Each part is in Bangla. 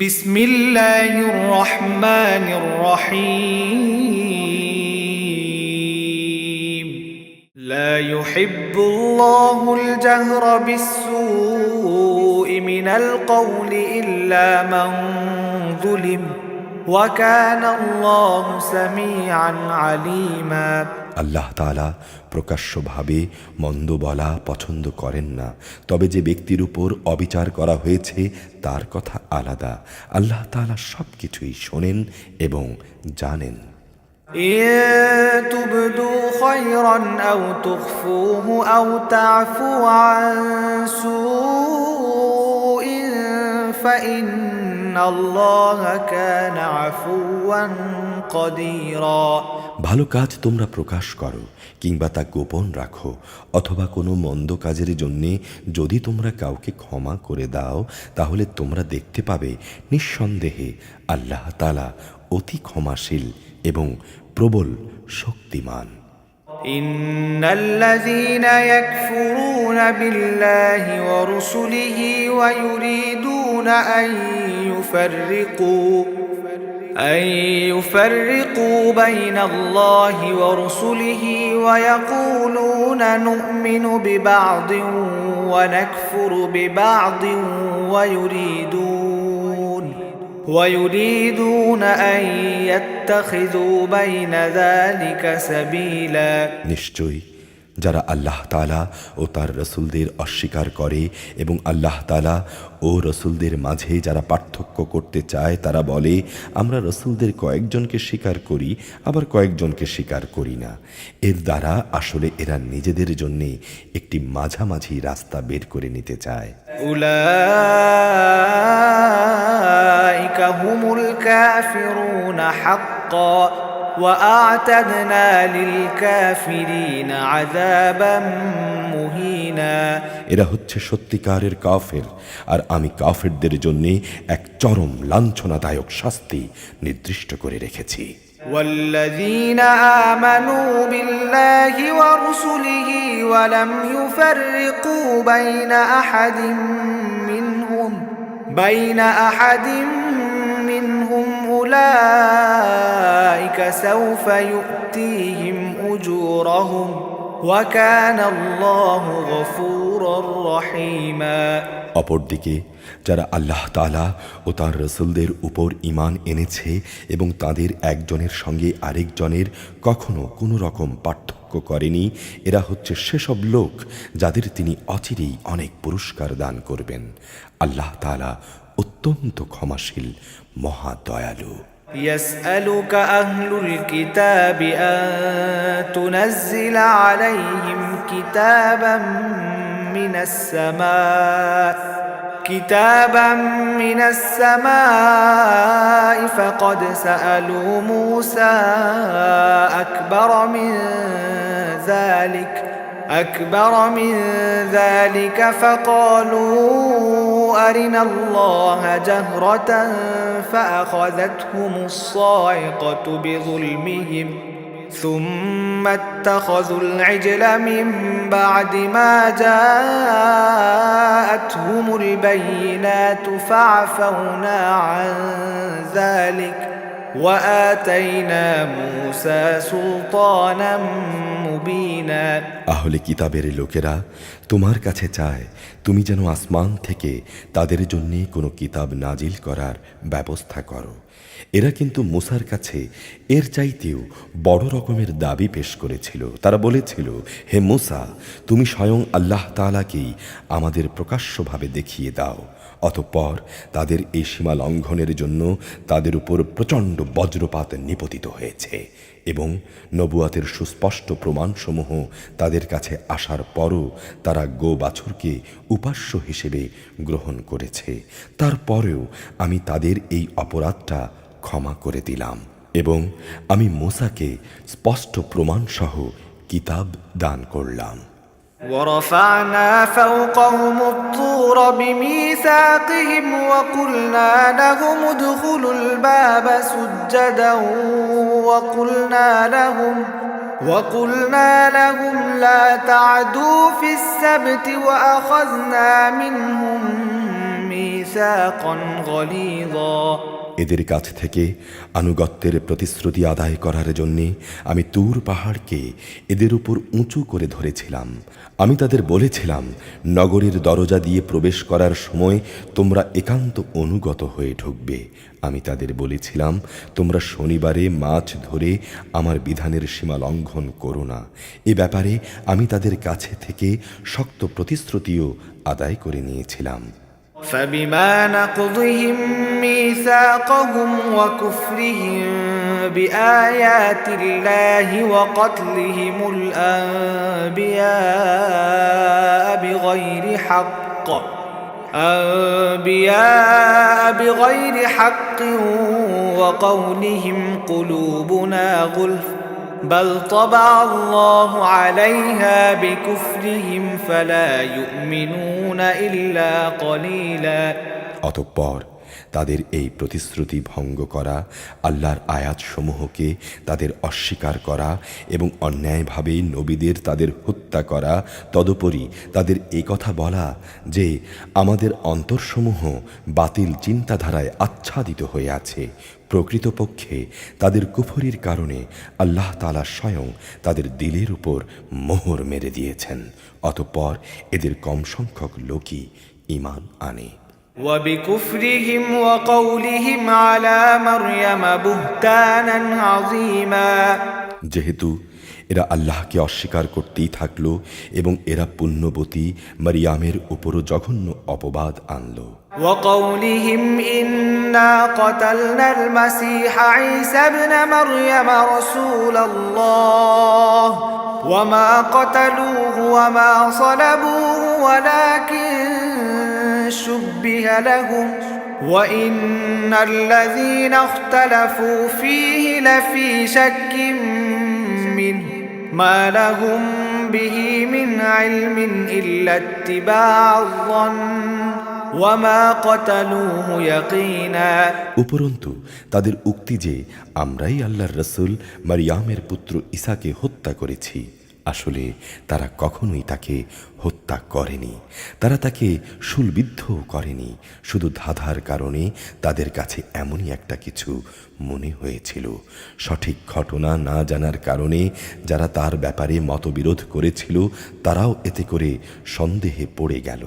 بسم الله الرحمن الرحيم لا يحب الله الجهر بالسوء من القول إلا من ظلم وكان الله سميعا عليما আল্লাহ তাআলা প্রকাশ্যভাবে মন্দ বলা পছন্দ করেন না, তবে যে ব্যক্তির উপর অবিচার করা হয়েছে তার কথা আলাদা। আল্লাহ তাআলা সব কিছুই শোনেন এবং জানেন। إن تبدوا خيرا أو تخفوه أو تعفوا عن سوء فإن الله كان عفوا قديرا ভালো কাজ তোমরা প্রকাশ করো কিংবা তা গোপন রাখো, অথবা কোনো মন্দ কাজের জন্যে যদি তোমরা কাউকে ক্ষমা করে দাও, তাহলে তোমরা দেখতে পাবে নিঃসন্দেহে আল্লাহ তাআলা অতি ক্ষমাশীল এবং প্রবল শক্তিমান। إن الذين يكفرون بالله ورسله ويريدون أن يفرقوا بين الله ورسله ويقولون نؤمن ببعض ونكفر ببعض ويريدون أن يتخذوا بين ذلك سبيلا নিশ্চয়ই যারা আল্লাহ তাআলা ও তার রসুলদের অস্বীকার করে এবং আল্লাহ তাআলা ও রসুলদের মাঝে যারা পার্থক্য করতে চায়, তারা বলে আমরা রসুলদের কয়েকজনকে স্বীকার করি আবার কয়েকজনকে স্বীকার করি না। এর দ্বারা আসলে এরা নিজেদের জন্যে একটি মাঝামাঝি রাস্তা বের করে নিতে চায়। উলাইকা হুমুল কাফিরুন হাক্কা وأعتدنا للكافرين عذابا مهينا এরা হচ্ছে সত্যিকারের কাফের, আর আমি কাফেরদের জন্য এক চরম লাঞ্ছনাদায়ক শাস্তি নির্দিষ্ট করে রেখেছি। والذين آمنوا بالله ورسله ولم يفرقوا بين أحد منهم أولئك سوف يؤتيهم أجورهم وكان الله غفورا رحيما অপরদিকে যারা আল্লাহ তাআলা ও তার রসুলদের উপর ঈমান এনেছে এবং তাদের একজনের সঙ্গে আরেকজনের কখনো কোনো রকম পার্থক্য করেনি, এরা হচ্ছে সেসব লোক যাদের তিনি অচিরেই অনেক পুরস্কার দান করবেন। আল্লাহ তাআলা অত্যন্ত ক্ষমাশীল, মহা দয়ালু। يسألك أهل الكتاب أن تنزل عليهم كتابا من السماء فقد سألوا موسى أكبر من ذلك فقالوا أرنا الله جهرة فأخذتهم الصاعقة بظلمهم ثم اتخذوا العجل من بعد ما جاءتهم البينات فعفونا عن ذلك وآتينا موسى سلطانا মুবিনা। আহলে কিতাবের লোকেরা তোমার কাছে চায় তুমি যেন আসমান থেকে তাদের জন্য কোনো কিতাব নাজিল করার ব্যবস্থা করো। এরা কিন্তু মুসার কাছে এর চাইতেও বড় রকমের দাবি পেশ করেছিল। তারা বলেছিল, হে মুসা, তুমি স্বয়ং আল্লাহ তাআলাকেই আমাদের প্রকাশ্যভাবে দেখিয়ে দাও। অতঃপর তাদের এই সীমা লঙ্ঘনের জন্য তাদের উপর প্রচণ্ড বজ্রপাত নিপতিত হয়েছে এবং নবুয়াতের সুস্পষ্ট প্রমাণসমূহ তাদের কাছে আসার পরও তারা বাছুরকে উপাস্য হিসেবে গ্রহণ করেছে। তারপরেও আমি তাদের এই অপরাধটা ক্ষমা করে দিলাম এবং আমি মুসাকে স্পষ্ট প্রমাণসহ কিতাব দান করলাম। ورفعنا فوقهم الطور بميثاقهم وقلنا لهم ادخلوا الباب سجدا وقلنا لهم لا تعدوا في السبت وأخذنا منهم ميثاقا غليظا এদের কাছ থেকে আনুগত্যের প্রতিশ্রুতি আদায় করার জন্যে আমি তুর পাহাড়কে এদের উপর উঁচু করে ধরেছিলাম। আমি তাদের বলেছিলাম, নগরীর দরজা দিয়ে প্রবেশ করার সময় তোমরা একান্ত অনুগত হয়ে ঢুকবে। আমি তাদের বলেছিলাম, তোমরা শনিবারে মাছ ধরে আমার বিধানের সীমা লঙ্ঘন করো না। এ ব্যাপারে আমি তাদের কাছে থেকে শক্ত প্রতিশ্রুতিও আদায় করে নিয়েছিলাম। فبما نقضهم ميثاقهم وكفرهم بآيات الله وقتلهم الأنبياء بغير حق وقولهم قلوبنا غلف بل طبع الله عليها بكفرهم فلا يؤمنون إلا قليلا অতঃপর তাদের এই প্রতিশ্রুতি ভঙ্গ করা, আল্লাহর আয়াতসমূহকে তাদের অস্বীকার করা এবং অন্যায়ভাবে নবীদের তাদের হত্যা করা, তদুপরি তাদের এই কথা বলা যে আমাদের অন্তরসমূহ বাতিল চিন্তাধারায় আচ্ছাদিত হয়ে আছে। প্রকৃতপক্ষে তাদের কুফরির কারণে আল্লাহ তাআলা স্বয়ং তাদের দিলের উপর মোহর মেরে দিয়েছেন। অতঃপর এদের কম সংখ্যক লোকই ঈমান আনে। وبكفرهم وقولهم على مريم بهتانا عظيما যেহেতু এরা আল্লাহকে অস্বীকার করতেই থাকলো এবং এরা পুণ্যবতী মারিয়ামের উপরও জঘন্য অপবাদ আনলো। وقولهم إنا قتلنا المسيح عيسى ابن مريم رسول الله وما قتلوه وما صلبوه ولكن شبه لهم وإن الذين اختلفوا فيه لفي شك منه ما لهم به من علم إلا اتباع الظن وما قتلوه يقينا উপরন্তু তাদের উক্তি যে আমরাই আল্লাহর রাসূল মারিয়ামের পুত্র ঈসাকে হত্যা করেছি, আসলে তারা কখনোই তাকে হত্যা করেনি। তারা তাকে শূলবিদ্ধও করেনি। শুধু ধাঁধার কারণে তাদের কাছে এমনই একটা কিছু মনে হয়েছিল। সঠিক ঘটনা না জানার কারণে যারা তার ব্যাপারে মতবিরোধ করেছিল তারাও এতে করে সন্দেহে পড়ে গেল।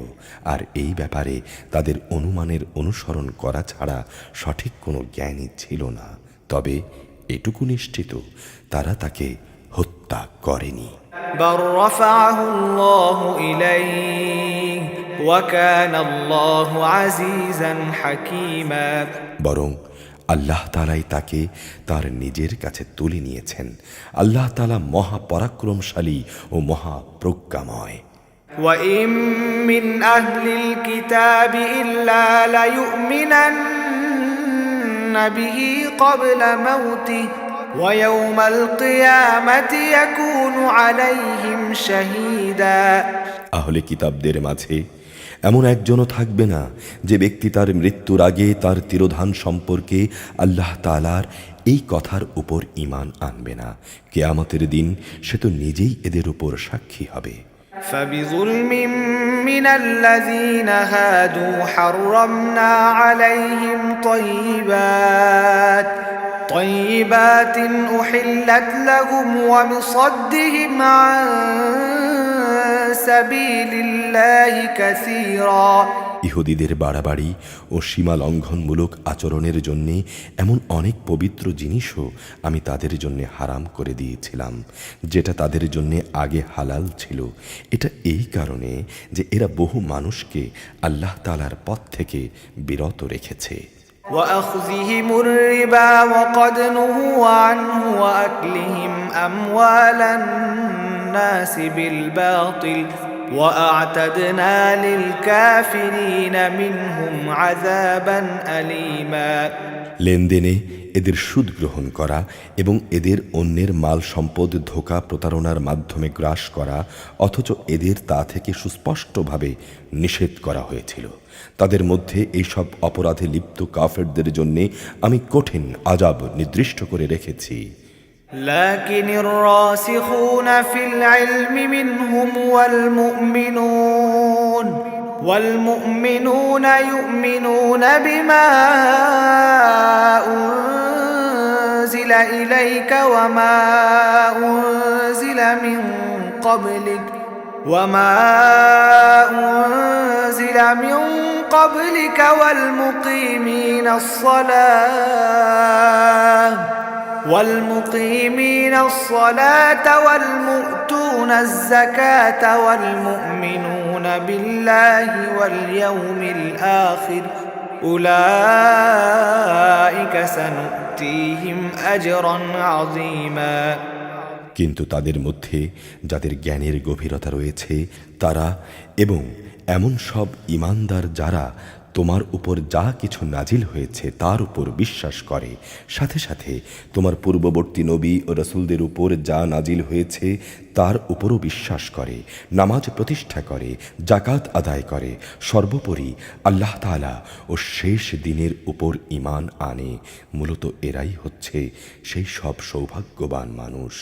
আর এই ব্যাপারে তাদের অনুমানের অনুসরণ করা ছাড়া সঠিক কোনো জ্ঞানই ছিল না। তবে এটুকু নিশ্চিত, তারা তাকে হত্যা করেনি। بل رفعه الله إليه وكان الله عزيزا حكيما বরং আল্লাহ তাআলাই তাকে তার নিজের কাছে তুলে নিয়েছেন। আল্লাহ তাআলা মহাপরাক্রমশালী ও মহাপ্রজ্ঞাময়। وإن من أهل الكتاب إلا ليؤمنن به قبل موته ويوم القيامة يكون عليهم شهيدا আহলে কিতাবদের মাঝে এমন একজনও থাকবে না যে ব্যক্তি তার মৃত্যুর আগে তার তিরোধান সম্পর্কে আল্লাহ তাআলার এই কথার উপর ঈমান আনবে না। কিয়ামতের দিন সে তো নিজেই এদের উপর সাক্ষী হবে। فبظلم من الذين هادوا حرمنا عليهم طيبات أحلت لهم وبصدهم عن سبيل الله كثيرا ইহুদিদের বাড়াবাড়ি ও সীমা লঙ্ঘনমূলক আচরণের জন্য এমন অনেক পবিত্র জিনিসও আমি তাদের জন্য হারাম করে দিয়েছিলাম, যেটা তাদের জন্য আগে হালাল ছিল। এটা এই কারণে যে এরা বহু মানুষকে আল্লাহ তাআলার পথ থেকে বিরত রেখেছে। وأخذهم الربا وقد نهوا عنه وأكلهم أموال الناس بالباطل وأعتدنا للكافرين منهم عذابا أليما লেনদেনে এদের সুদ গ্রহণ করা এবং এদের অন্যের মাল সম্পদ ধোঁকা প্রতারণার মাধ্যমে গ্রাস করা, অথচ এদের তা থেকে সুস্পষ্টভাবে নিষেধ করা হয়েছিল। তাদের মধ্যে এইসব অপরাধে লিপ্ত কাফেরদের জন্য আমি কঠিন আযাব নির্দিষ্ট করে রেখেছি। لكن الراسخون في العلم منهم والمؤمنون والمؤمنون يؤمنون بما أنزل إليك وما أنزل من قبلك والمقيمين الصلاة والمؤتون الزكاة والمؤمنون بالله واليوم الآخر أولئك سنؤتيهم أجرا عظيما কিন্তু তাদের মধ্যে যাদের জ্ঞানের গভীরতা রয়েছে তারা এবং এমন সব ঈমানদার যারা তোমার উপর যা কিছু নাজিল হয়েছে তার উপর বিশ্বাস করে, সাথে সাথে তোমার পূর্ববর্তী নবী ও রাসূলদের উপর যা নাজিল হয়েছে তার উপরও বিশ্বাস করে, নামাজ প্রতিষ্ঠা করে, যাকাত আদায় করে, সর্বোপরি আল্লাহ তাআলা ও শেষ দিনের উপর ঈমান আনে, মূলত এরাই হচ্ছে সেই সব সৌভাগ্যবান মানুষ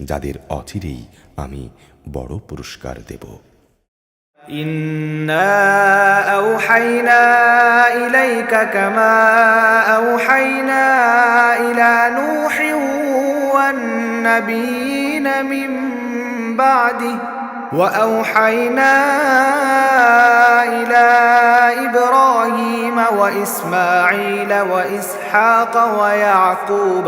যাদের অচিরেই আমি বড় পুরস্কার দেব। إنا أوحينا إليك كما أوحينا إلى نوح والنبيين من بعده وأوحينا إلى إبراهيم وإسماعيل وإسحاق ويعقوب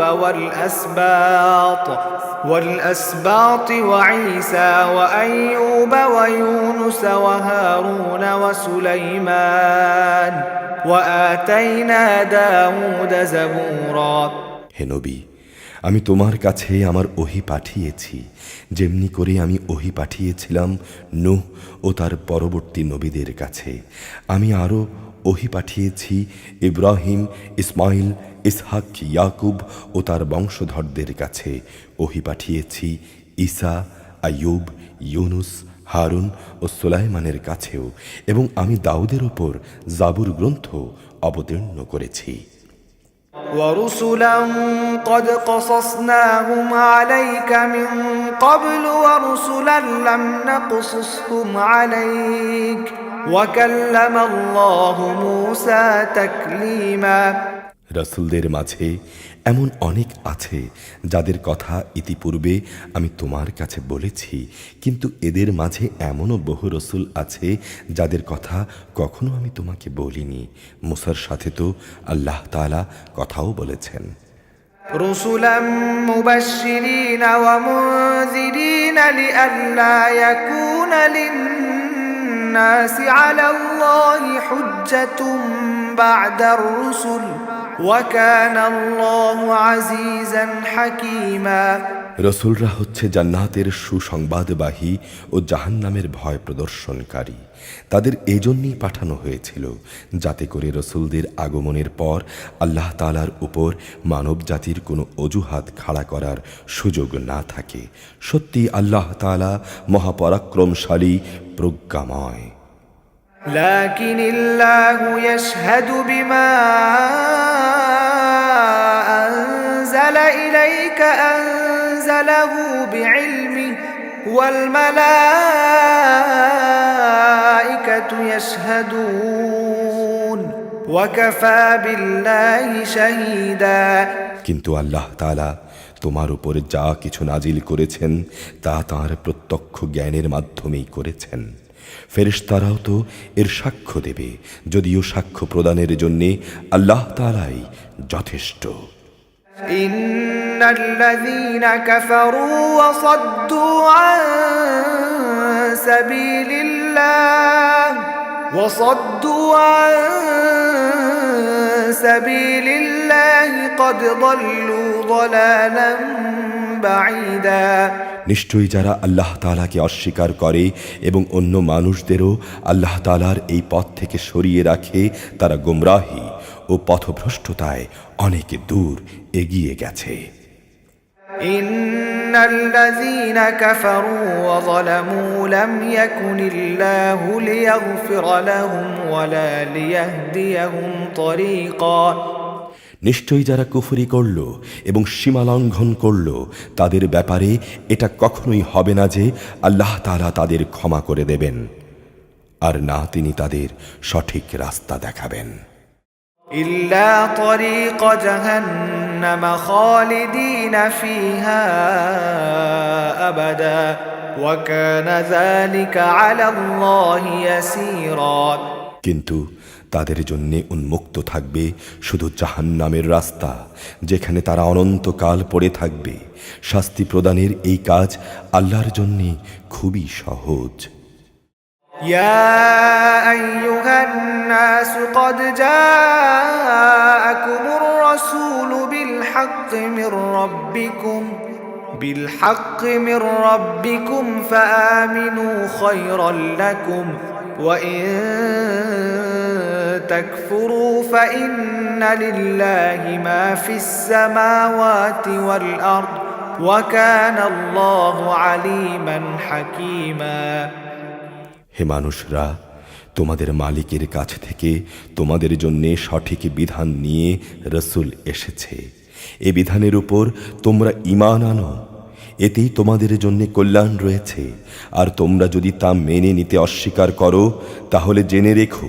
والأسباط وعيسى وأيوب ويونس وهارون وسليمان وآتينا داود زبورا হে নবী, আমি তোমার কাছে আমার ওহী পাঠিয়েছি যেমনি করে আমি ওহী পাঠিয়েছিলাম নূহ ও তার পরবর্তী নবীদের কাছে। আমি আরও ওহী পাঠিয়েছি ইব্রাহিম, ইসমাইল, ইসহাক, ইয়াকুব ও তার বংশধরদের কাছে। ওহী পাঠিয়েছি ঈসা, আইয়ুব, ইউনুস, হারুন ও সুলাইমানের কাছেও, এবং আমি দাউদের ওপর জাবুর গ্রন্থ অবতীর্ণ করেছি। ورسلا قد قصصناهم عليك من قبل ورسلا لم نقصصهم عليك وكلم الله موسى تكليما রাসূলদের মাঝে এমন অনেক আছে যাদের কথা ইতিপূর্বে আমি তোমার কাছে বলেছি, কিন্তু এদের মাঝে এমনও বহু রাসূল আছে যাদের কথা কখনো আমি তোমাকে বলিনি। মুসার সাথে তো আল্লাহ তাআলা কথাও বলেছেন। رسلا مبشرين ومنذرين لئلا يكون للناس على الله حجة بعد الرسل وكان الله عزيزا حكيما রসুলরা হচ্ছে জান্নাতের সুসংবাদবাহী ও জাহান্নামের ভয় প্রদর্শনকারী। তাদের এজন্যই পাঠানো হয়েছিল যাতে করে রসুলদের আগমনের পর আল্লাহ তাআলার উপর মানব জাতির কোনো অজুহাত খাড়া করার সুযোগ না থাকে। সত্যি আল্লাহ তাআলা মহাপরাক্রমশালী, প্রজ্ঞাময়। لكن الله يشهد بما أنزل إليك أنزله بعلمه والملائكة يشهدون وكفى بالله شهيدا কিন্তু আল্লাহ তাআলা তোমার উপরে যা কিছু নাজিল করেছেন তা তাঁর প্রত্যক্ষ জ্ঞানের মাধ্যমেই করেছেন। ফেরেশতারাও তো এর সাক্ষ্য দেবে, যদিও সাক্ষ্য প্রদানের জন্যে আল্লাহ তাআলাই যথেষ্ট। ইন্নাল্লাযীনা কাফারু ওয়া সাদ্দু আন সাবিলিল্লাহি ক্বাদ দাল্লু দালালান বাঈদা নিশ্চয়ই যারা আল্লাহ তাআলাকে অস্বীকার করে এবং অন্য মানুষদেরও আল্লাহ তাআলার এই পথ থেকে সরিয়ে রাখে, তারা গোমরাহি ও পথভ্রষ্টতায় অনেক দূর এগিয়ে গেছে। ইন্নাল্লাযীনা কাফারু ওয়া যালামু লাম ইয়াকুনিল্লাহু লিয়াগফিরা লাহুম ওয়া লা লিয়াহদিয়াহুম তরিকা নিশ্চয়ই যারা কুফরি করল এবং সীমা লঙ্ঘন করল তাদের ব্যাপারে এটা কখনোই হবে না যে আল্লাহ তাআলা তাদের ক্ষমা করে দেবেন। আর না তিনি তাদের সঠিক রাস্তা দেখাবেন। إلا طريق جهنم خالدين فيها أبدا وكان ذلك على الله يسيرا। কিন্তু তাদের জন্য উন্মুক্ত থাকবে শুধু জাহান্নামের রাস্তা, যেখানে তারা অনন্তকাল পড়ে থাকবে। শাস্তি প্রদানের এই কাজ আল্লাহর জন্য খুবই সহজ। يا أيها الناس قد جاءكم الرسول بالحق من ربكم فآمنوا خيرا لكم وإن تكفروا فإن لله ما في السماوات والأرض وكان الله عليما حكيما। হে মানুষরা, তোমাদের মালিকের কাছ থেকে তোমাদের জন্যে সঠিক বিধান নিয়ে রসুল এসেছে। এ বিধানের উপর তোমরা ঈমান আনো, এতেই তোমাদের জন্য কল্যাণ রয়েছে। আর তোমরা যদি তা মেনে নিতে অস্বীকার করো, তাহলে জেনে রেখো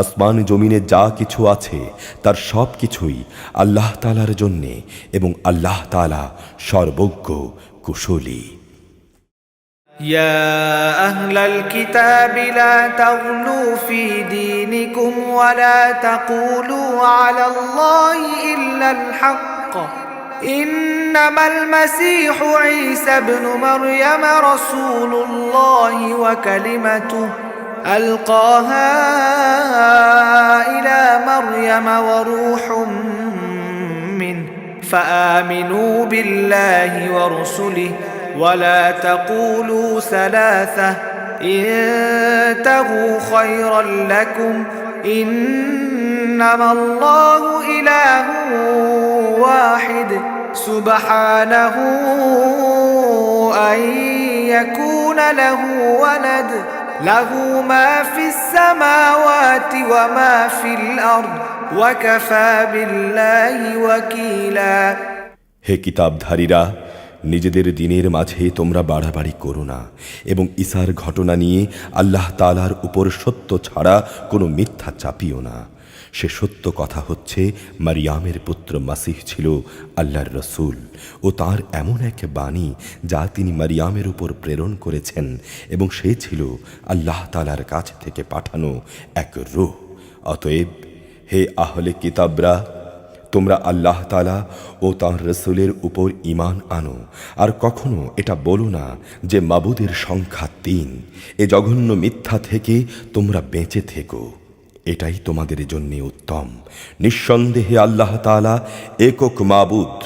আসমান জমিনে যা কিছু আছে তার সব কিছুই আল্লাহ তাআলার জন্যে, এবং আল্লাহ তাআলা সর্বজ্ঞ কুশলী। يا أهل الكتاب لا تغلوا في دينكم ولا تقولوا على الله إلا الحق إنما المسيح عيسى ابن مريم رسول الله وكلمته ألقاها إلى مريم وروح منه فآمنوا بالله ورسله ولا تقولوا ثلاثة انتهوا خيرا لكم إنما الله إله واحد سبحانه أن يكون له ولد له ما في السماوات وما في الأرض وكفى بالله وكيلا। হে কিতাবধারীরা, নিজেদের দিনের মাঝে তোমরা বাড়াবাড়ি করো না, এবং ঈসার ঘটনা নিয়ে আল্লাহ তাআলার উপর সত্য ছাড়া কোনো মিথ্যা চাপিও না। সে সত্য কথা হচ্ছে, মারিয়ামের পুত্র মাসিহ ছিল আল্লাহর রসূল ও তার এমন এক বাণী যা তিনি মারিয়ামের উপর প্রেরণ করেছেন, এবং সে ছিল আল্লাহ তাআলার কাছ থেকে পাঠানো এক রূহ। অতএব হে আহলে কিতাবরা, তোমরা আল্লাহ তাআলা ও তাঁর রসূলের উপর ঈমান আনো, আর কখনো এটা বলো না যে মাবুদের সংখ্যা ৩। এ জঘন্য মিথ্যা থেকে তোমরা বেঁচে থেকো, এটাই তোমাদের জন্য উত্তম। নিঃসন্দেহে আল্লাহ তাআলা একক মাবুদ,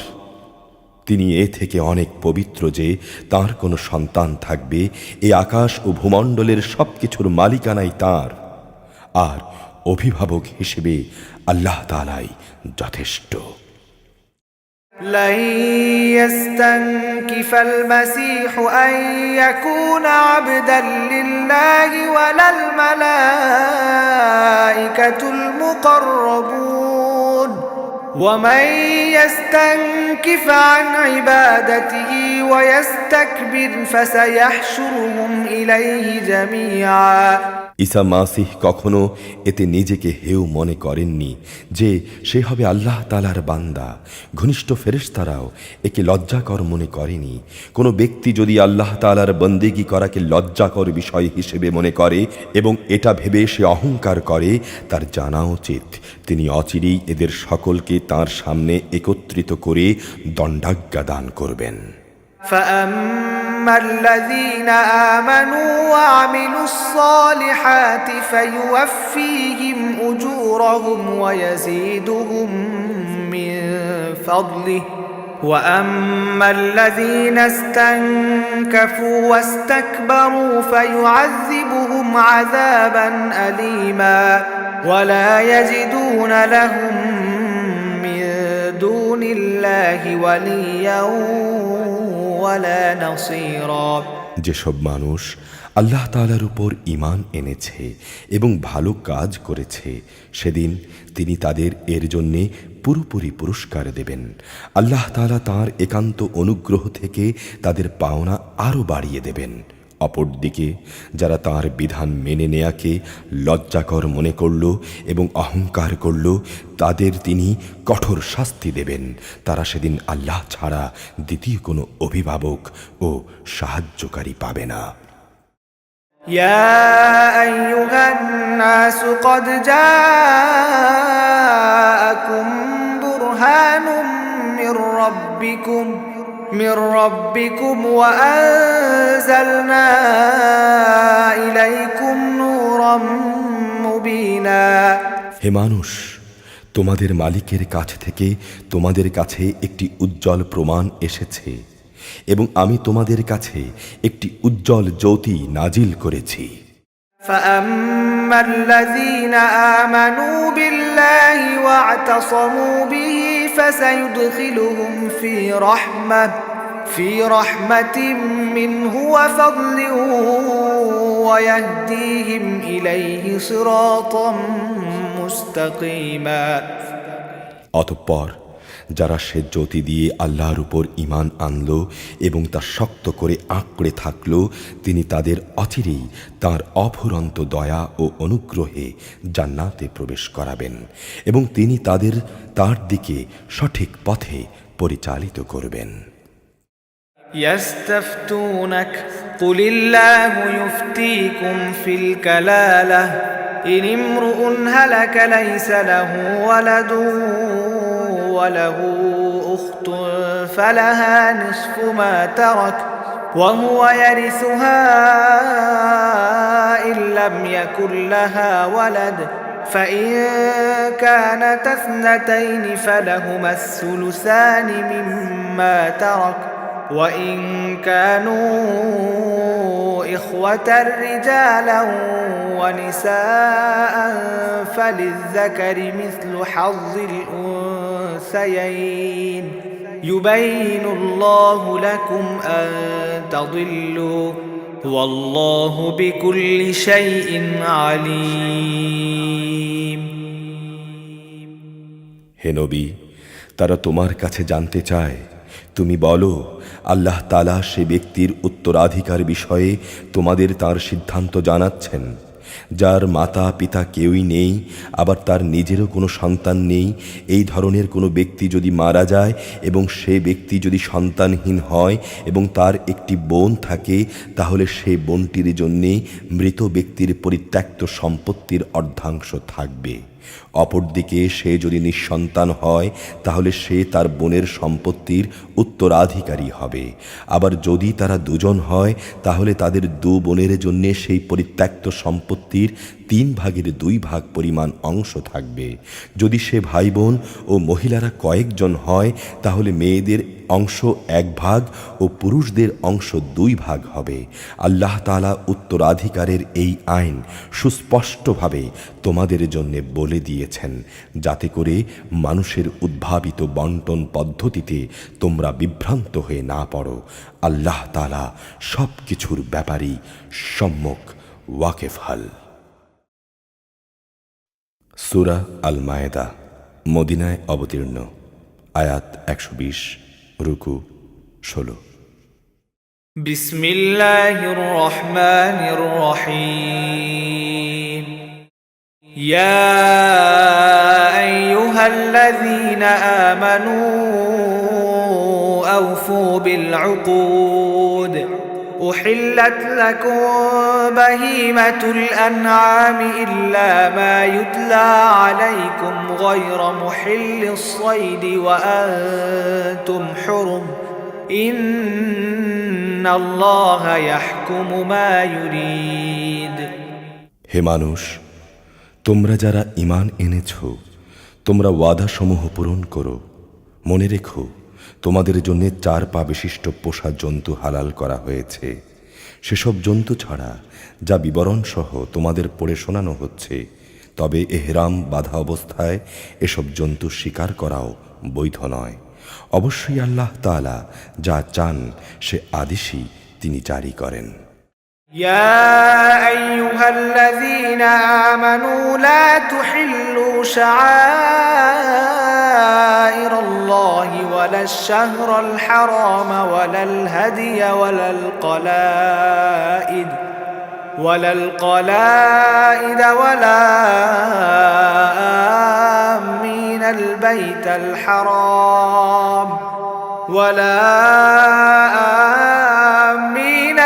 তিনি এ থেকে অনেক পবিত্র যে তাঁর কোনো সন্তান থাকবে। এ আকাশ ও ভূমণ্ডলের সব কিছুর মালিকানাই তাঁর, আর অভিভাবক হিসেবে আল্লাহ তাআলাই যথেষ্ট। لن يستنكف المسيح أن يكون عبدا لله ولا الملائكة المقربون ومن يستنكف عن عبادته ويستكبر فسيحشرهم إليه جميعا। ঈসা মাসিহ কখনো এতে নিজেকে হেয় মনে করেননি যে সে হবে আল্লাহ তাআলার বান্দা। ঘনিষ্ঠ ফেরেশতারাও একে লজ্জাকর মনে করেনি। কোনো ব্যক্তি যদি আল্লাহ তাআলার বন্দেগী করাকে লজ্জাকর বিষয় হিসেবে মনে করে এবং এটা ভেবে সে অহংকার করে, তার জানা উচিত তিনি অচিরেই এদের সকলকে তাঁর সামনে একত্রিত করে দণ্ডাজ্ঞা দান করবেন। فأما الذين آمنوا وعملوا الصالحات فيوفيهم أجورهم ويزيدهم من فضله وأما الذين استنكفوا واستكبروا فيعذبهم عذابا أليما ولا يجدون لهم من دون الله وليا ولا نصيرا। যেসব মানুষ আল্লাহ তাআলার উপর ঈমান এনেছে এবং ভালো কাজ করেছে, সেদিন তিনি তাদের এর জন্যে পুরোপুরি পুরস্কার দেবেন। আল্লাহ তাআলা তাঁর একান্ত অনুগ্রহ থেকে তাদের পাওনা আরও বাড়িয়ে দেবেন, অপরদিকে যারা তাঁর বিধান মেনে নেয়াকে লজ্জাকর মনে করল এবং অহংকার করল, তাদের তিনি কঠোর শাস্তি দেবেন। তারা সেদিন আল্লাহ ছাড়া দ্বিতীয় কোনো অভিভাবক ও সাহায্যকারী পাবে না। يا أيها الناس قد جاءكم برهان من ربكم وأنزلنا إليكم نورا مبينا। হে মানুষ, তোমাদের মালিকের কাছ থেকে তোমাদের কাছে একটি উজ্জ্বল প্রমাণ এসেছে এবং আমি তোমাদের কাছে একটি উজ্জ্বল জ্যোতি নাজিল করেছি। فأما الذين آمنوا بالله واعتصموا به فسيدخلهم في رحمة منه وفضل ويهديهم إليه صراطا مستقيما। অতঃপর যারা সে জ্যোতি দিয়ে আল্লাহর উপর ঈমান আনল এবং তা শক্ত করে আঁকড়ে থাকল, তিনি তাদের অচিরেই তাঁর অফুরন্ত দয়া ও অনুগ্রহে জান্নাতে প্রবেশ করাবেন এবং তিনি তাদের তার দিকে সঠিক পথে পরিচালিত করবেন। يستفتونك قل الله يفتيكم في الكلالة إن امرؤ هلك ليس له ولد وله أخت فلها نصف ما ترك وهو يرثها إن لم يكن لها ولد فإن كانت اثنتين فلهما الثلثان مما ترك وإن كانوا إخوة رجالا ونساء فللذكر مثل حظ الأنثيين يبين الله لكم أن تضلوا والله بكل شيء عليم। হে নবী, তারা তোমার কাছে জানতে চায়, তুমি বলো, আল্লাহ তাআলা সে ব্যক্তির উত্তরাধিকার বিষয়ে তোমাদের তার সিদ্ধান্ত জানাচ্ছেন, যার মাতা পিতা কেউই নেই, আবার তার নিজেরও কোনো সন্তান নেই। এই ধরনের কোনো ব্যক্তি যদি মারা যায় এবং সে ব্যক্তি যদি সন্তানহীন হয় এবং তার একটি বোন থাকে, তাহলে সে বোনটির জন্যে মৃত ব্যক্তির পরিত্যক্ত সম্পত্তির অর্ধাংশ থাকবে। অপরদিকে সে যদি নিঃসন্তান হয়, তাহলে সে তার বোনের সম্পত্তির উত্তরাধিকারী হবে। আবার যদি তারা দুজন হয়, তাহলে তাদের দু বোনের জন্য সেই পরিত্যক্ত সম্পত্তির 3/2 পরিমাণ অংশ থাকবে। যদি সে ভাই বোন ও মহিলারা কয়েকজন হয়, তাহলে মেয়েদের অংশ 1 ভাগ ও পুরুষদের অংশ 2 ভাগ হবে। আল্লাহ তাআলা উত্তরাধিকারের এই আইন সুস্পষ্টভাবে তোমাদের জন্য বলে দিয়েছেন, যাতে করে মানুষের উদ্ভাবিত বন্টন পদ্ধতিতে তোমরা বিভ্রান্ত হয়ে না পড়ো। আল্লাহ তাআলা সব কিছুর ব্যাপারেই সম্যক ওয়াকিফহাল। সূরা আল মায়েদা, মদিনায় অবতীর্ণ, আয়াত 120, রুকু 16। বিসমিল্লাহির রহমানির রহিম। ইয়া আইয়ুহাল্লাযীনা আমানু আওফু বিল উকুদ أحلت لكم بهيمة الأنعام إلا ما يتلى عليكم غير محل الصيد وأنتم حرم إن الله يحكم ما يريد। হে মানুষ, তোমরা যারা ঈমান এনেছ, তোমরা ওয়াদাসমূহ পূরণ করো। মনে রেখো, তোমাদের জন্য 4 পা বিশিষ্ট পোষা জন্তু হালাল করা হয়েছে, সেসব জন্তু ছাড়া যা বিবরণ সহ তোমাদের পড়ে শোনানো হচ্ছে। তবে এহরাম বাঁধা অবস্থায় এসব জন্তু শিকার করাও বৈধ নয়। অবশ্যই আল্লাহ তাআলা যা চান সে আদেশই তিনি জারি করেন। يا أيها الذين آمنوا لا تحلوا شعائر الله ولا الشهر الحرام ولا الهدي ولا القلائد ولا آمين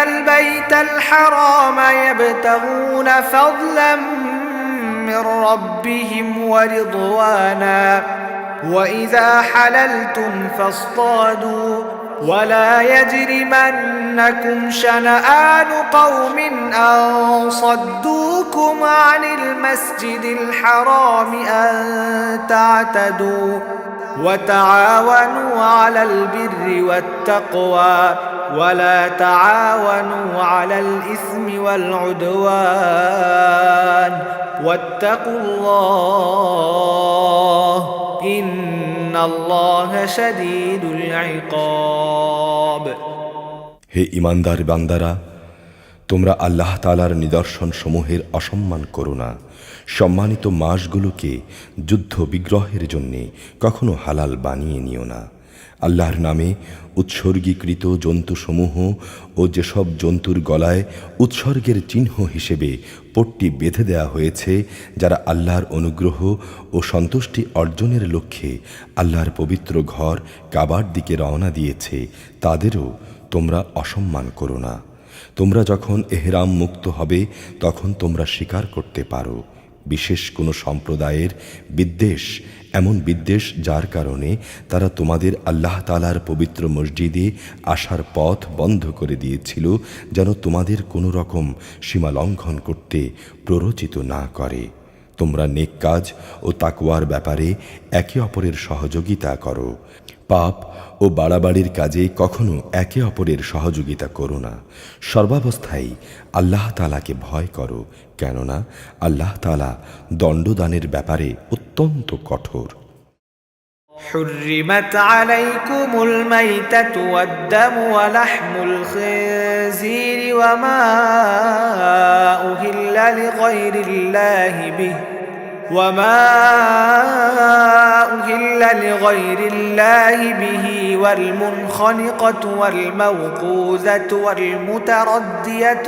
البيت الحرام يبتغون فضلا من ربهم ورضوانا وإذا حللتم فاصطادوا ولا يجرمنكم شنآن قوم أن صدوكم عن المسجد الحرام أن تعتدوا وتعاونوا على البر والتقوى ولا تعاونوا على الإثم والعدوان واتقوا الله إن الله شديد العقاب হে ঈমানদার বান্দারা, তোমরা আল্লাহ তাআলার নিদর্শন সমূহের অসম্মান করো না। সম্মানিত মাসগুলোকে যুদ্ধ বিগ্রহের জন্য কখনো হালাল বানিয়ে নিও না। আল্লাহর নামে উৎসর্গীকৃত জন্তুসমূহ ও যেসব জন্তুর গলায় উৎসর্গের চিহ্ন হিসেবে পট্টি বেঁধে দেয়া হয়েছে, যারা আল্লাহর অনুগ্রহ ও সন্তুষ্টি অর্জনের লক্ষ্যে আল্লাহর পবিত্র ঘর কাবার দিকে রওনা দিয়েছে, তাদেরও তোমরা অসম্মান করো না। তোমরা যখন এহরাম মুক্ত হবে তখন তোমরা স্বীকার করতে পারো বিশেষ কোনো সম্প্রদায়ের বিদ্বেষ, এমন বিদ্বেষ যার কারণে তারা তোমাদের আল্লাহ তাআলার পবিত্র মসজিদে আসার পথ বন্ধ করে দিয়েছিল, যেন তোমাদের কোনো রকম সীমা লঙ্ঘন করতে প্ররোচিত না করে। তোমরা নেক কাজ ও তাকওয়ার ব্যাপারে একে অপরের সহযোগিতা করো। পাপ ও বাড়াবাড়ির কাজে কখনো একে অপরের সহযোগিতা করো না। সর্বাবস্থায় আল্লাহ তাআলাকে ভয় করো, কেননা আল্লাহ তাআলা দণ্ডদানের ব্যাপারে অত্যন্ত কঠোর। حرمت عليكم الميتة والدم ولحم الخنزير وما أهل لغير الله به والمنخنقة والموقوذة والمتردية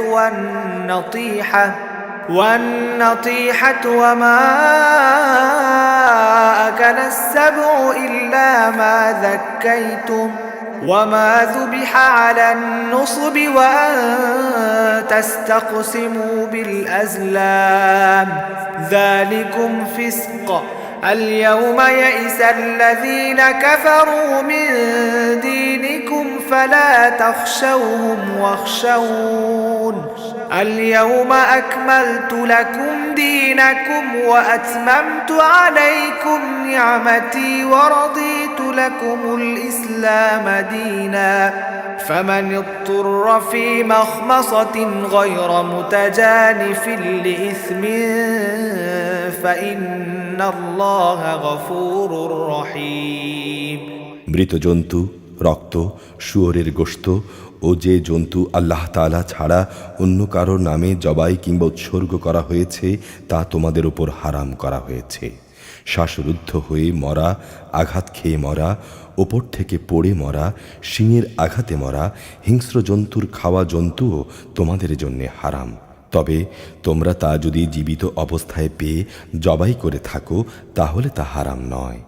والنطيحة وما أكل السبع إلا ما ذكيتم وما ذبح على النصب وأن تستقسموا بالأزلام ذلكم فسق اليوم يئس الذين كفروا من دينكم فلا تخشوهم واخشون اليوم أكملت لكم دينكم وأتممت عليكم نعمتي ورضيت لكم الإسلام دينا فمن اضطر في مخمصة غير متجانف لإثم فإن الله غفور رحيم মৃত জন্তু, রক্ত, শুয়োরের গোশত ও যে জন্তু আল্লাহ তাআলা ছাড়া অন্য কারোর নামে জবাই কিংবা উৎসর্গ করা হয়েছে তা তোমাদের উপর হারাম করা হয়েছে। শ্বাসরুদ্ধ হয়ে মরা, আঘাত খেয়ে মরা, ওপর থেকে পড়ে মরা, শিঙের আঘাতে মরা, হিংস্র জন্তুর খাওয়া জন্তুও তোমাদের জন্যে হারাম। তবে তোমরা তা যদি জীবিত অবস্থায় পেয়ে জবাই করে থাকো তাহলে তা হারাম নয়।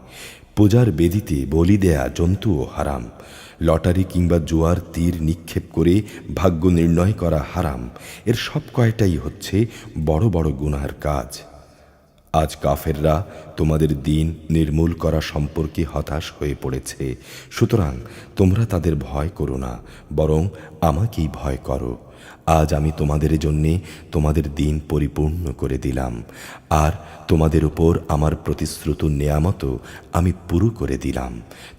পূজার বেদিতে বলি দেয়া জন্তুও হারাম। লটারি কিংবা জুয়ার তীর নিক্ষেপ করে ভাগ্য নির্ণয় করা হারাম। এর সব কয়টাই হচ্ছে বড় বড় গুনার কাজ। আজ কাফেররা তোমাদের দিন নির্মূল করা সম্পর্কে হতাশ হয়ে পড়েছে। সুতরাং তোমরা তাদের ভয় করো না, বরং আমাকেই ভয় করো। আজ আমি তোমাদের জন্যে তোমাদের দিন পরিপূর্ণ করে দিলাম, আর তোমাদের উপর আমার প্রতিশ্রুত নেয়ামতও আমি পুরো করে দিলাম।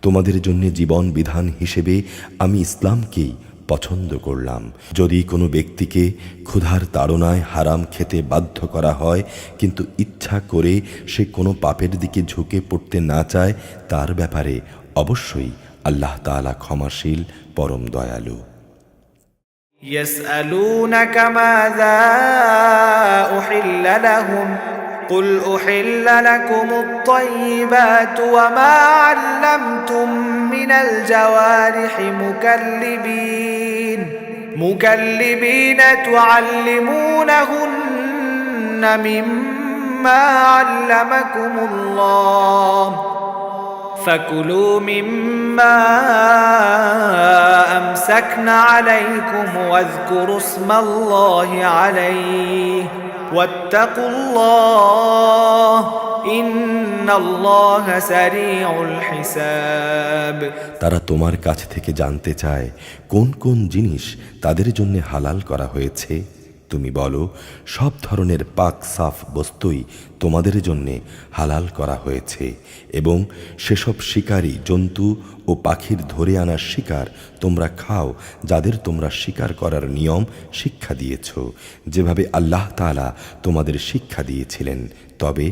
তোমাদের জন্য জীবন বিধান হিসেবে আমি ইসলামকেই পছন্দ করলাম। যদি কোনো ব্যক্তিকে ক্ষুধার তাড়নায় হারাম খেতে বাধ্য করা হয়, কিন্তু ইচ্ছা করে সে কোনো পাপের দিকে ঝুঁকে পড়তে না চায়, তার ব্যাপারে অবশ্যই আল্লাহ তাআলা ক্ষমাশীল, পরম দয়ালু। يسألونك ماذا أحل لهم قل أحل لكم الطيبات وما علمتم من الجوارح مكلبين تعلمونهن مما علمكم الله فكلوا مما أمسكن عليكم واذكروا اسم الله عليه واتقوا الله إن الله سريع الحساب। তারা তোমার কাছ থেকে জানতে চায় কোন কোন জিনিস তাদের জন্য হালাল করা হয়েছে। তুমি বলো, সব ধরনের পাক সাফ বস্তুই তোমাদের জন্য হালাল করা হয়েছে এবং সেসব শিকারী জন্তু ও পাখির ধরে আনার শিকার তোমরা খাও যাদের তোমরা শিকার করার নিয়ম শিক্ষা দিয়েছ, যেভাবে আল্লাহ তাআলা তোমাদের শিক্ষা দিয়েছিলেন। তবে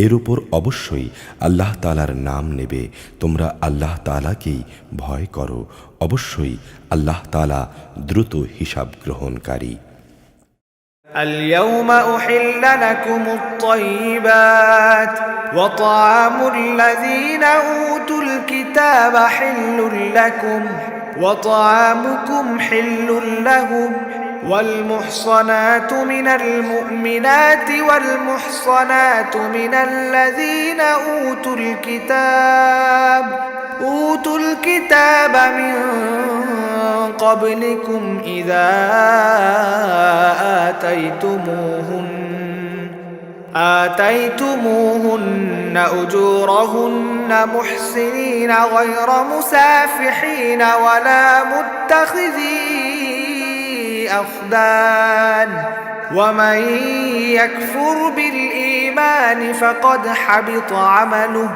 এর উপর অবশ্যই আল্লাহ তাআলার নাম নেবে। তোমরা আল্লাহ তাআলাকেই ভয় করো। অবশ্যই আল্লাহ তাআলা দ্রুত হিসাব গ্রহণকারী। اليوم أحل لكم الطيبات وطعام الذين أوتوا الكتاب حل لكم وطعامكم حل لهم والمحصنات من المؤمنات والمحصنات من الذين أوتوا الكتاب من قبلكم إذا آتيتموهن أجورهن محسنين غير مسافحين ولا متخذي أخدان ومن يكفر بالإيمان فقد حبط عمله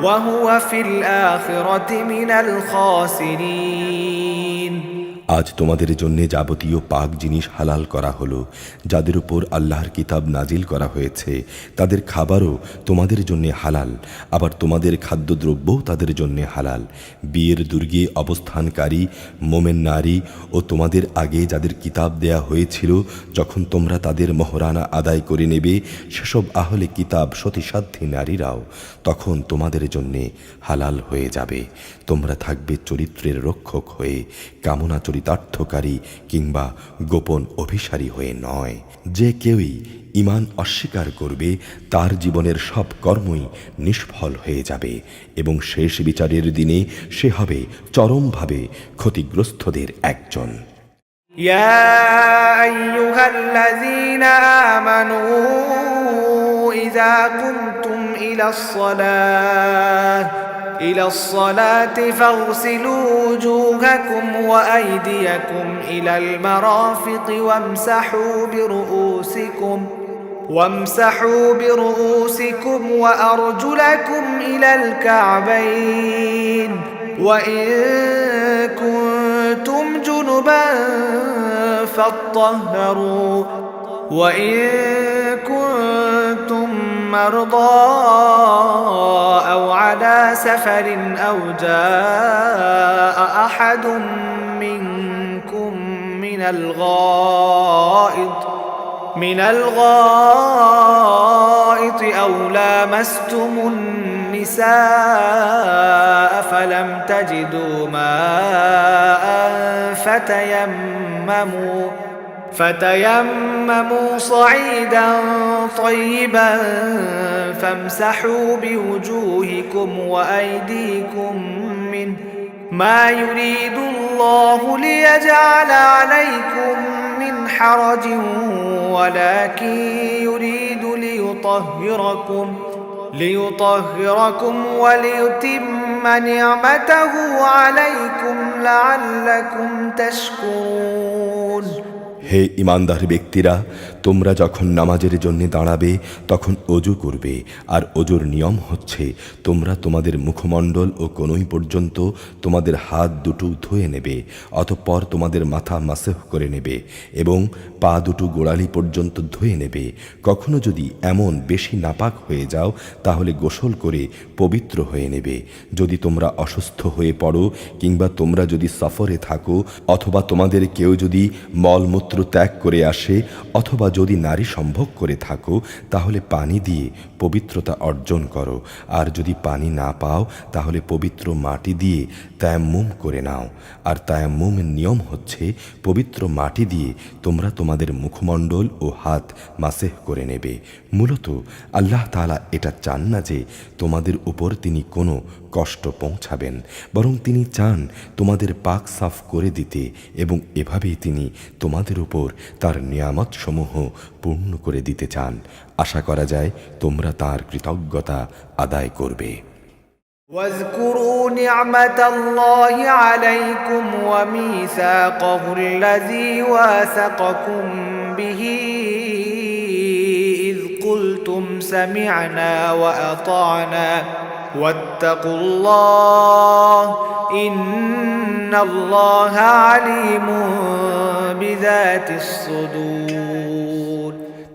وهو في الآخرة من الخاسرين। আজ তোমাদের জন্য যাবতীয় পাক জিনিস হালাল করা হলো। যাদের উপর আল্লাহর কিতাব নাজিল করা হয়েছে তাদের খাবারও তোমাদের জন্য হালাল, আবার তোমাদের খাদ্যদ্রব্যও তাদের জন্য হালাল। বিয়ের দুর্গে অবস্থানকারী মোমেন নারী ও তোমাদের আগে যাদের কিতাব দেয়া হয়েছিল, যখন তোমরা তাদের মহরানা আদায় করে নেবে, সেসব আহলে কিতাব সতীসাধ্যী নারীরাও তখন তোমাদের জন্য হালাল হয়ে যাবে। তোমরা থাকবে চরিত্রের রক্ষক হয়ে, কামনা চরিতার্থকারী কিংবা গোপন অভিসারী হয়ে নয়। যে কেউই ঈমান অস্বীকার করবে তার জীবনের সব কর্মই নিষ্ফল হয়ে যাবে এবং শেষ বিচারের দিনে সে হবে চরমভাবে ক্ষতিগ্রস্তদের একজন। ইয়া আইয়ুহাল্লাযীনা আমানু ইযা কুমতুম ইলাস সালাতি ফাগসিলু وجوهكم وأيديكم إلى المرافق وامسحوا برؤوسكم وأرجلكم إلى الكعبين وإن كنتم جنبا فاطهروا وإن كنتم مرضى أو على سفر أو جاء أحد منكم من الغائط أو لامستم النساء فلم تجدوا ماء فتيمموا صعيدا طيبا فامسحوا بوجوهكم وأيديكم منه ما يريد الله ليجعل عليكم من حرج ولكن يريد ليطهركم وليتم نعمته عليكم لعلكم تشكرون। হে ঈমানদার ব্যক্তিরা, তোমরা যখন নামাজের জন্য দাঁড়াবে তখন অজু করবে, আর অজুর নিয়ম হচ্ছে তোমরা তোমাদের মুখমণ্ডল ও কনুই পর্যন্ত তোমাদের হাত দুটো ধুয়ে নেবে, অতঃপর তোমাদের মাথা মাসহ করে নেবে এবং পা দুটো গোড়ালি পর্যন্ত ধুয়ে নেবে। কখনো যদি এমন বেশি নাপাক হয়ে যাও তাহলে গোসল করে পবিত্র হয়ে নেবে। যদি তোমরা অসুস্থ হয়ে পড়ো কিংবা তোমরা যদি সফরে থাকো অথবা তোমাদের কেউ যদি মলমূত্র ত্যাগ করে আসে অথবা যদি নারী সম্ভোগ করে থাকো তাহলে পানি দিয়ে পবিত্রতা অর্জন করো, আর যদি পানি না পাও তাহলে পবিত্র মাটি দিয়ে তায়াম্মুম করে নাও। আর তায়াম্মুমের নিয়ম হচ্ছে পবিত্র মাটি দিয়ে তোমরা তোমাদের মুখমণ্ডল ও হাত মাসেহ করে নেবে। মূলত আল্লাহ তাআলা এটা চান না যে তোমাদের উপর তিনি কোনো কষ্ট পৌঁছাবেন, বরং তিনি চান তোমাদের পাক সাফ করে দিতে, এবং এভাবেই তিনি তোমাদের উপর তার নিয়ামত সমূহ পূর্ণ করে দিতে চান। আশা করা যায় তোমরা তার কৃতজ্ঞতা আদায় করবে। واذكروا نعمة الله عليكم وميثاقه الذي واثقكم به إذ قلتم سمعنا وأطعنا واتقوا الله إن الله عليم بذات الصدور।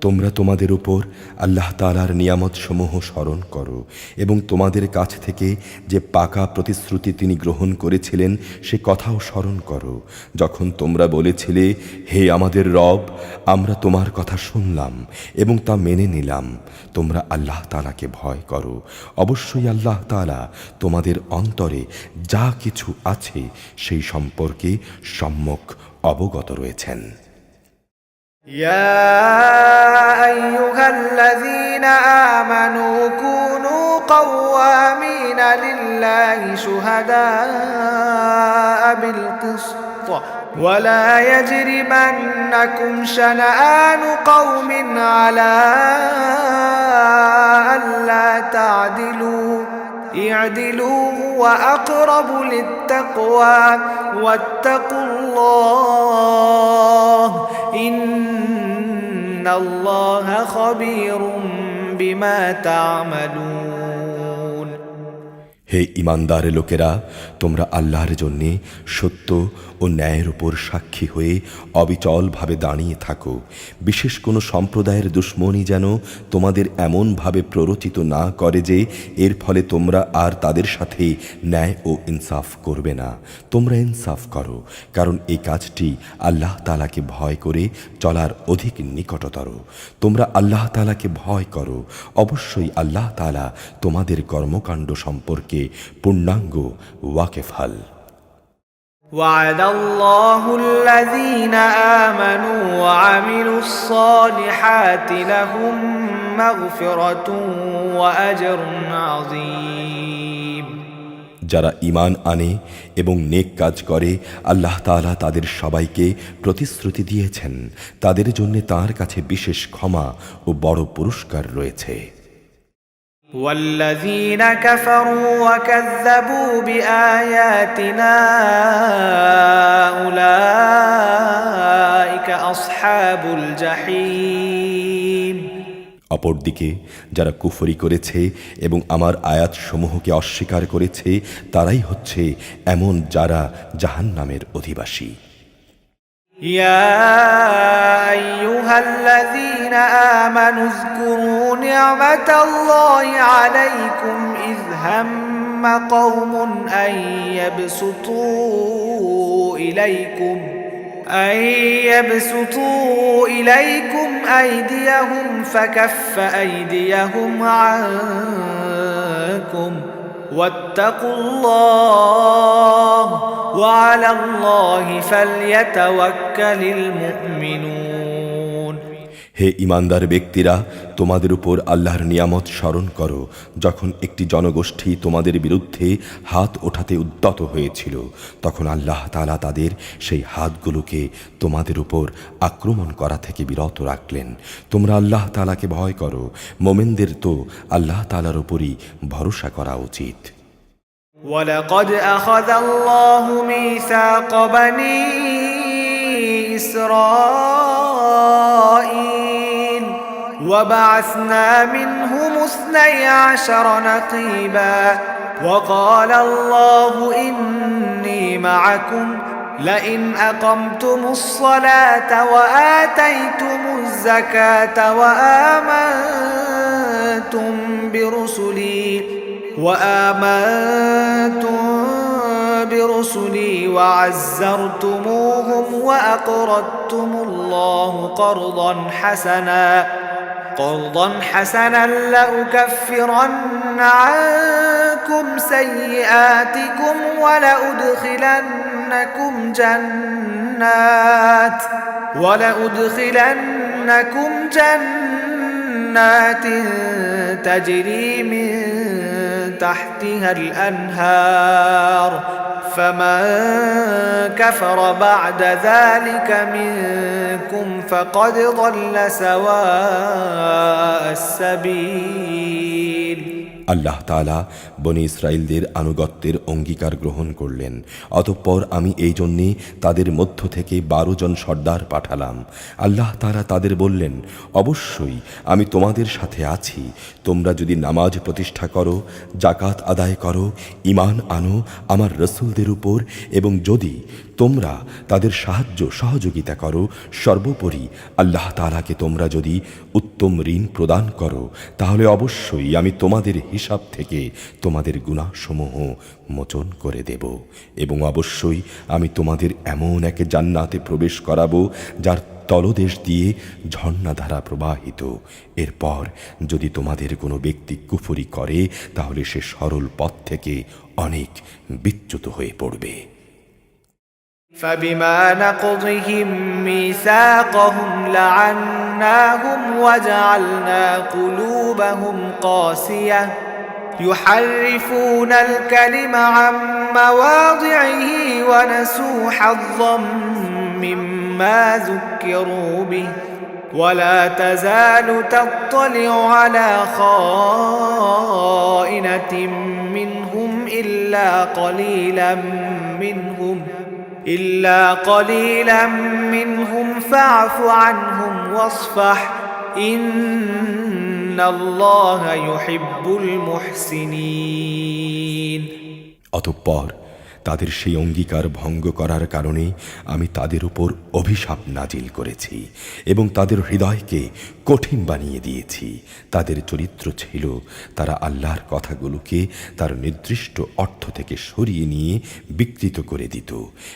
তোমরা তোমাদের উপর আল্লাহ তাআলার নিয়ামত সমূহ স্মরণ করো এবং তোমাদের কাছ থেকে যে পাকা প্রতিশ্রুতি তিনি গ্রহণ করেছিলেন সে কথাও স্মরণ করো, যখন তোমরা বলেছিলে, হে আমাদের রব, আমরা তোমার কথা শুনলাম এবং তা মেনে নিলাম। তোমরা আল্লাহ তাআলাকে ভয় করো, অবশ্যই আল্লাহ তাআলা তোমাদের অন্তরে যা কিছু আছে সেই সম্পর্কে সম্যক অবগত রয়েছেন। يا أيها الذين آمنوا كونوا قوامين لله شهداء بالقسط ولا يجرمنكم شنآن قوم على ألا تعدلوا اعدلوا هو أقرب للتقوى واتقوا الله إن الله خبير بما تعملون। হে ঈমানদার লোকেরা, তোমরা আল্লাহর জন্যে সত্য ও ন্যায়ের উপর সাক্ষী হয়ে অবিচলভাবে দাঁড়িয়ে থাকো। বিশেষ কোনো সম্প্রদায়ের দুশমনী যেন তোমাদের এমনভাবে প্ররোচিত না করে যে এর ফলে তোমরা আর তাদের সাথে ন্যায় ও ইনসাফ করবে না। তোমরা ইনসাফ করো, কারণ এই কাজটি আল্লাহ তাআলাকে ভয় করে চলার অধিক নিকটতর। তোমরা আল্লাহ তাআলাকে ভয় করো, অবশ্যই আল্লাহ তাআলা তোমাদের কর্মকাণ্ড সম্পর্কে পূর্ণাঙ্গ ওয়াকিফাল। وعد الله الذين آمنوا وعملوا الصالحات لهم مغفرة وأجر عظيم। যারা ঈমান আনে এবং নেক কাজ করে আল্লাহ তাআলা তাদের সবাইকে প্রতিশ্রুতি দিয়েছেন, তাদের জন্য তাঁর কাছে বিশেষ ক্ষমা ও বড় পুরস্কার রয়েছে। والذين كفروا وكذبوا بآياتنا أولئك أصحاب الجحيم। অপরদিকে যারা কুফরি করেছে এবং আমার আয়াতসমূহকে অস্বীকার করেছে তারাই হচ্ছে এমন যারা জাহান্নামের অধিবাসী। يا أيها الذين آمنوا اذكروا نعمة الله عليكم إذ هم قوم أن يبسطوا إليكم أيديهم فكف أيديهم عنكم واتقوا الله وعلى الله فليتوكل المؤمنون। হে ঈমানদার ব্যক্তিরা, তোমাদের উপর আল্লাহর নিয়ামত স্মরণ করো যখন একটি জনগোষ্ঠী তোমাদের বিরুদ্ধে হাত ওঠাতে উদ্যত হয়েছিল, তখন আল্লাহ তাআলা তাদের সেই হাতগুলোকে তোমাদের উপর আক্রমণ করা থেকে বিরত রাখলেন। তোমরা আল্লাহ তাআলাকে ভয় করো, মোমেনদের তো আল্লাহ তাআলার উপরই ভরসা করা উচিত। ولقد أخذ الله ميثاق بني إسرائيل وبعثنا منهم 12 نقيبا وقال الله إني معكم لئن أقمتم الصلاة وآتيتم الزكاة وآمنتم برسلي رسلي وعزرتموهم وأقرضتم الله قرضا حسنا لأكفرن عنكم سيئاتكم ولأدخلنكم جنات تجري من تحتها الأنهار فمن كفر بعد ذلك منكم فقد ضل سواء السبيل আল্লাহ তাআলা বনী ইসরাইলদের আনুগত্যের অঙ্গীকার গ্রহণ করলেন। অতঃপর আমি এই জন্যে তাদের মধ্য থেকে 12 জন সর্দার পাঠালাম। আল্লাহ তাআলা তাদের বললেন, অবশ্যই আমি তোমাদের সাথে আছি। তোমরা যদি নামাজ প্রতিষ্ঠা করো, জাকাত আদায় করো, ঈমান আনো আমার রসুলদের উপর, এবং যদি তোমরা তাদের সাহায্য সহযোগিতা করো, সর্বোপরি আল্লাহ তাআলাকে তোমরা যদি উত্তম ঋণ প্রদান করো, তাহলে অবশ্যই আমি তোমাদের হিসাব থেকে তোমাদের গুনাহসমূহ মোচন করে দেব, এবং অবশ্যই আমি তোমাদের এমন এক জান্নাতে প্রবেশ করাবো যার তলদেশ দিয়ে ঝর্ণাধারা প্রবাহিত। এরপর যদি তোমাদের কোনো ব্যক্তি কুফরি করে, তাহলে সে সরল পথ থেকে অনেক বিচ্যুত হয়ে পড়বে। فبما نقضهم ميثاقهم لعناهم وجعلنا قلوبهم قاسية يحرفون الكلم عن مواضعه ونسوا حظا مما ذكروا به ولا تزال تطلع على خائنة منهم إلا قليلا منهم فاعف عنهم واصفح إن الله يحب المحسنين অতঃপর তাদের সেই অঙ্গীকার ভঙ্গ করার কারণে আমি তাদের উপর অভিশাপ নাজিল করেছি এবং তাদের হৃদয়কে কঠিন বানিয়ে দিয়েছি। তাদের চরিত্র ছিল তারা আল্লাহর কথাগুলোকে তার নির্দিষ্ট অর্থ থেকে সরিয়ে নিয়ে বিকৃত করে দিত।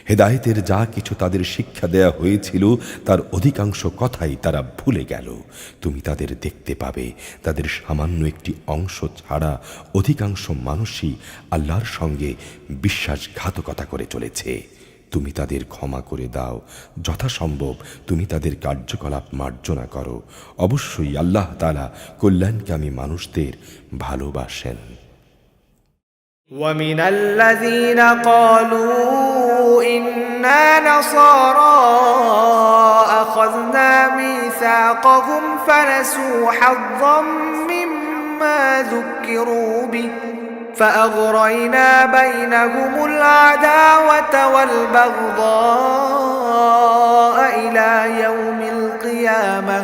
হেদায়েতের যা কিছু তাদের শিক্ষা দেয়া হয়েছিল তার অধিকাংশ কথাই তারা ভুলে গেল। তুমি তাদের দেখতে পাবে তাদের সামান্য একটি অংশ ছাড়া অধিকাংশ মানুষই আল্লাহর সঙ্গে বিশ্বাসঘাতকতা করে চলেছে। তুমি তাদের ক্ষমা করে দাও, যথাসম্ভব তুমি তাদের কার্যকলাপ মার্জনা করো। অবশ্যই আল্লাহ তাআলা কল্যাণকামী মানুষদের ভালোবাসেন। ومن الذين قالوا إنا نصارى أخذنا ميثاقهم فنسوا حظا مما ذكروا به فأغرينا بينهم العداوة والبغضاء إلى يوم القيامة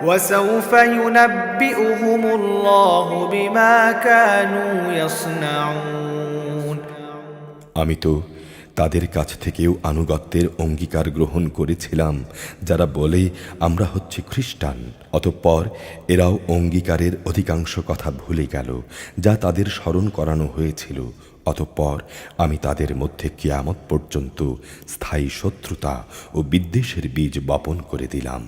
وسوف ينبئهم الله بما كانوا يصنعون আমি তো তাদের কাছ থেকেও আনুগত্যের অঙ্গীকার গ্রহণ করেছিলাম যারা বলে আমরা হচ্ছে খ্রিস্টান। অতঃপর এরাও অঙ্গীকারের অধিকাংশ কথা ভুলে গেল যা তাদের স্মরণ করানো হয়েছিল। অতঃপর আমি তাদের মধ্যে কিয়ামত পর্যন্ত স্থায়ী শত্রুতা ও বিদ্বেষের বীজ বপন করে দিলাম।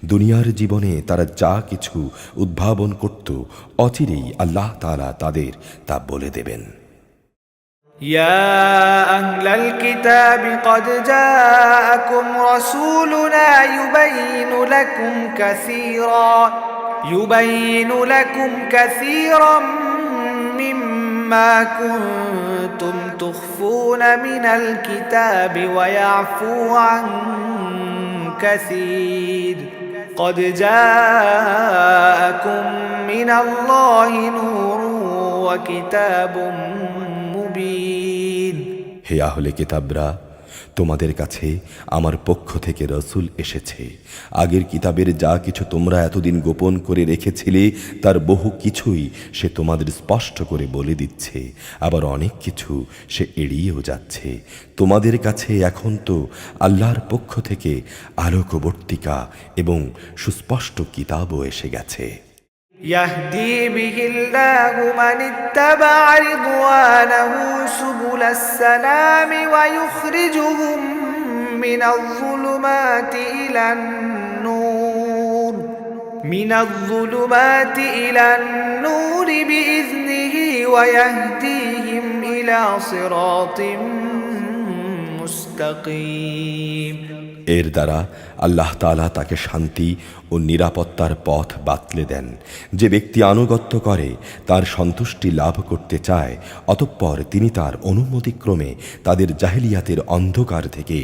দুনিয়ার জীবনে তারা যা কিছু উদ্ভাবন করত, অচিরেই আল্লাহ তাআলা তাদের তা বলে দেবেন। يا أهل الكتاب قد جاءكم رسولنا يبين لكم كثيرا مما كنتم تخفون من الكتاب ويعفو عن كثير قد جاءكم من الله نور وكتاب মুবিন। হে আহলে কিতাবরা, তোমাদের কাছে আমার পক্ষ থেকে রসুল এসেছে। আগের কিতাবের যা কিছু তোমরা এতদিন গোপন করে রেখেছিলে তার বহু কিছুই সে তোমাদের স্পষ্ট করে বলে দিচ্ছে, আবার অনেক কিছু সে এড়িয়েও যাচ্ছে। তোমাদের কাছে এখন তো আল্লাহর পক্ষ থেকে আলোকবর্তিকা এবং সুস্পষ্ট কিতাবও এসে গেছে। يهدي به الله من اتبع رضوانه سبل سبل السلام ويخرجهم من الظلمات إلى النور بإذنه ويهديهم إلى صراط مستقيم এর দ্বারা আল্লাহ তাআলা তাকে শান্তি ও নিরাপত্তার পথ বাতলে দেন। যে ব্যক্তি আনুগত্য করে তার সন্তুষ্টি লাভ করতে চায়, অতঃপর তিনি তার অনুমতিক্রমে তাদের জাহেলিয়াতের অন্ধকার থেকে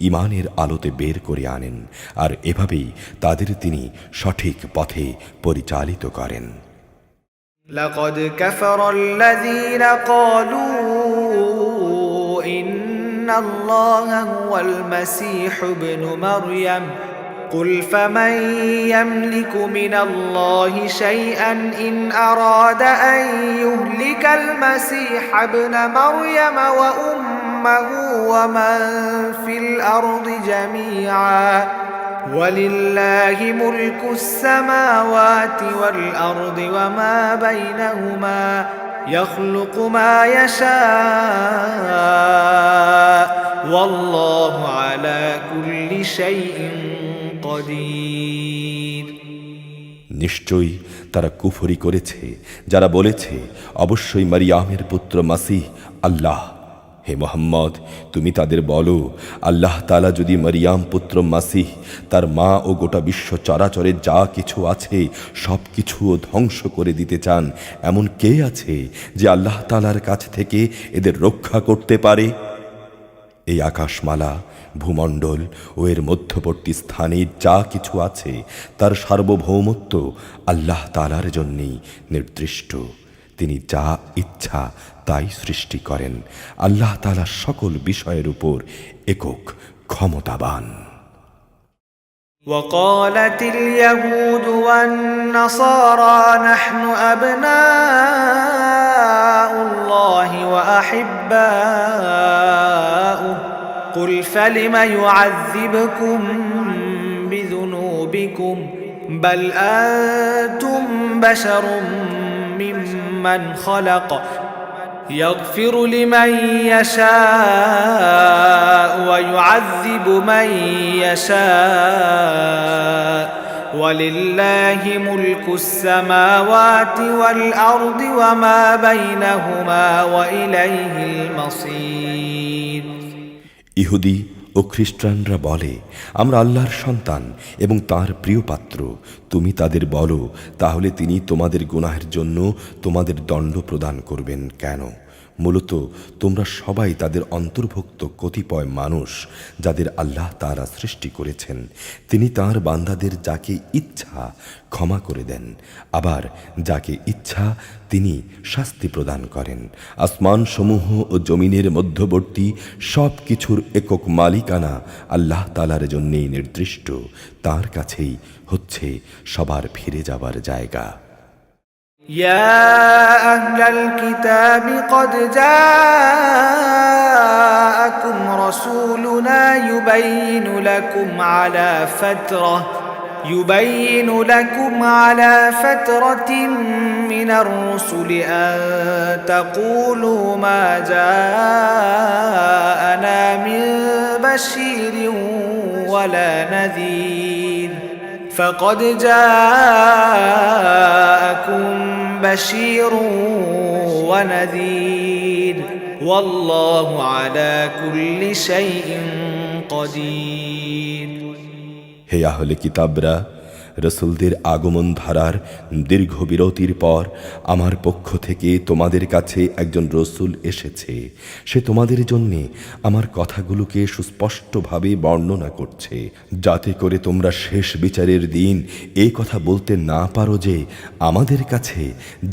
ঈমানের আলোতে বের করে আনেন, আর এভাবেই তাদের তিনি সঠিক পথে পরিচালিত করেন। لقد كفر الذين قالوا إن الله هو المسيح ابن مريم قل فمن يملك من الله شيئا إن أراد أن يهلك المسيح ابن مريم وأمه ومن في الأرض جميعا ولله ملك السماوات والأرض وما بينهما يخلق ما يشاء والله على كل شيء قدير নিশ্চয়ই তারা কুফরি করেছে যারা বলেছে অবশ্যই মারিয়ামের পুত্র মাসিহ আল্লাহ। হে মুহাম্মদ, তুমি তাদের বলো, আল্লাহ তাআলা যদি মারিয়াম পুত্র মাসিহ, তার মা ও গোটা বিশ্ব চরাচরে যা কিছু আছে সব কিছুও ধ্বংস করে দিতে চান, এমন কে আছে যে আল্লাহ তাআলার কাছ থেকে এদের রক্ষা করতে পারে? এই আকাশমালা, ভূমণ্ডল ও এর মধ্যবর্তী স্থানে যা কিছু আছে তার সার্বভৌমত্ব আল্লাহ তাআলার জন্যই নির্দিষ্ট। তিনি যা ইচ্ছা তাই সৃষ্টি করেন। আল্লাহ তাআলা সকল বিষয়ের উপর একক ক্ষমতাবান। وقالت اليهود والنصارى نحن أبناء الله وأحباؤه قل فلم يعذبكم بذنوبكم بل أنتم بشر ممن خلق يغفر لمن يشاء ويعذب من يشاء ولله ملك السماوات والأرض وما بينهما وإليه المصير ইহুদি ও খ্রিস্টানরা বলে, আমরা আল্লাহর সন্তান এবং তার প্রিয় পাত্র। তুমি তাদের বলো, তাহলে তিনি তোমাদের গুনাহের জন্য তোমাদের দণ্ড প্রদান করবেন কেন? মূলত তোমরা সবাই তাদের অন্তর্ভুক্ত কতিপয় মানুষ যাদের আল্লাহ তাআলা সৃষ্টি করেছেন। তিনি তাঁর বান্দাদের যাকে ইচ্ছা ক্ষমা করে দেন, আবার যাকে ইচ্ছা তিনি শাস্তি প্রদান করেন। আসমান সমূহ ও জমিনের মধ্যবর্তী সব কিছুর একক মালিকানা আল্লাহ তাআলার জন্যেই নির্দিষ্ট। তাঁর কাছেই হচ্ছে সবার ফিরে যাবার জায়গা। يا أهل الكتاب قد جاءكم رسولنا يبين لكم على فترة من الرسل أن تقولوا ما جاءنا من بشير ولا نذير فقد جاءكم بشير ونذير والله على كل شيء قدير হে আহলে কিতাবরা, রসুলদের আগমন ধারার দীর্ঘ বিরতির পর আমার পক্ষ থেকে তোমাদের কাছে একজন রসুল এসেছে। সে তোমাদের জন্যে আমার কথাগুলোকে সুস্পষ্টভাবে বর্ণনা করছে, যাতে করে তোমরা শেষ বিচারের দিন এই কথা বলতে না পারো যে আমাদের কাছে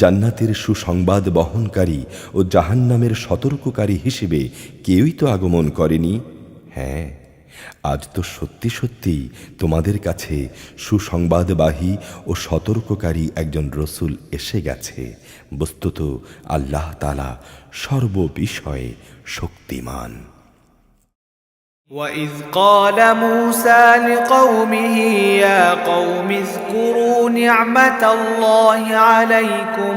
জান্নাতের সুসংবাদ বহনকারী ও জাহান্নামের সতর্ককারী হিসেবে কেউই তো আগমন করেনি। হ্যাঁ, আজ তো সত্যি সত্যি তোমাদের কাছে সুসংবাদবাহী ও সতর্ককারী একজন রসুল এসে গেছে। বস্তুত আল্লাহ তাআলা সর্ববিষয়ে শক্তিমান। وَإِذْ قَالَ مُوسَى لِقَوْمِهِ يَا قَوْمِ اذْكُرُوا نِعْمَةَ اللَّهِ عَلَيْكُمْ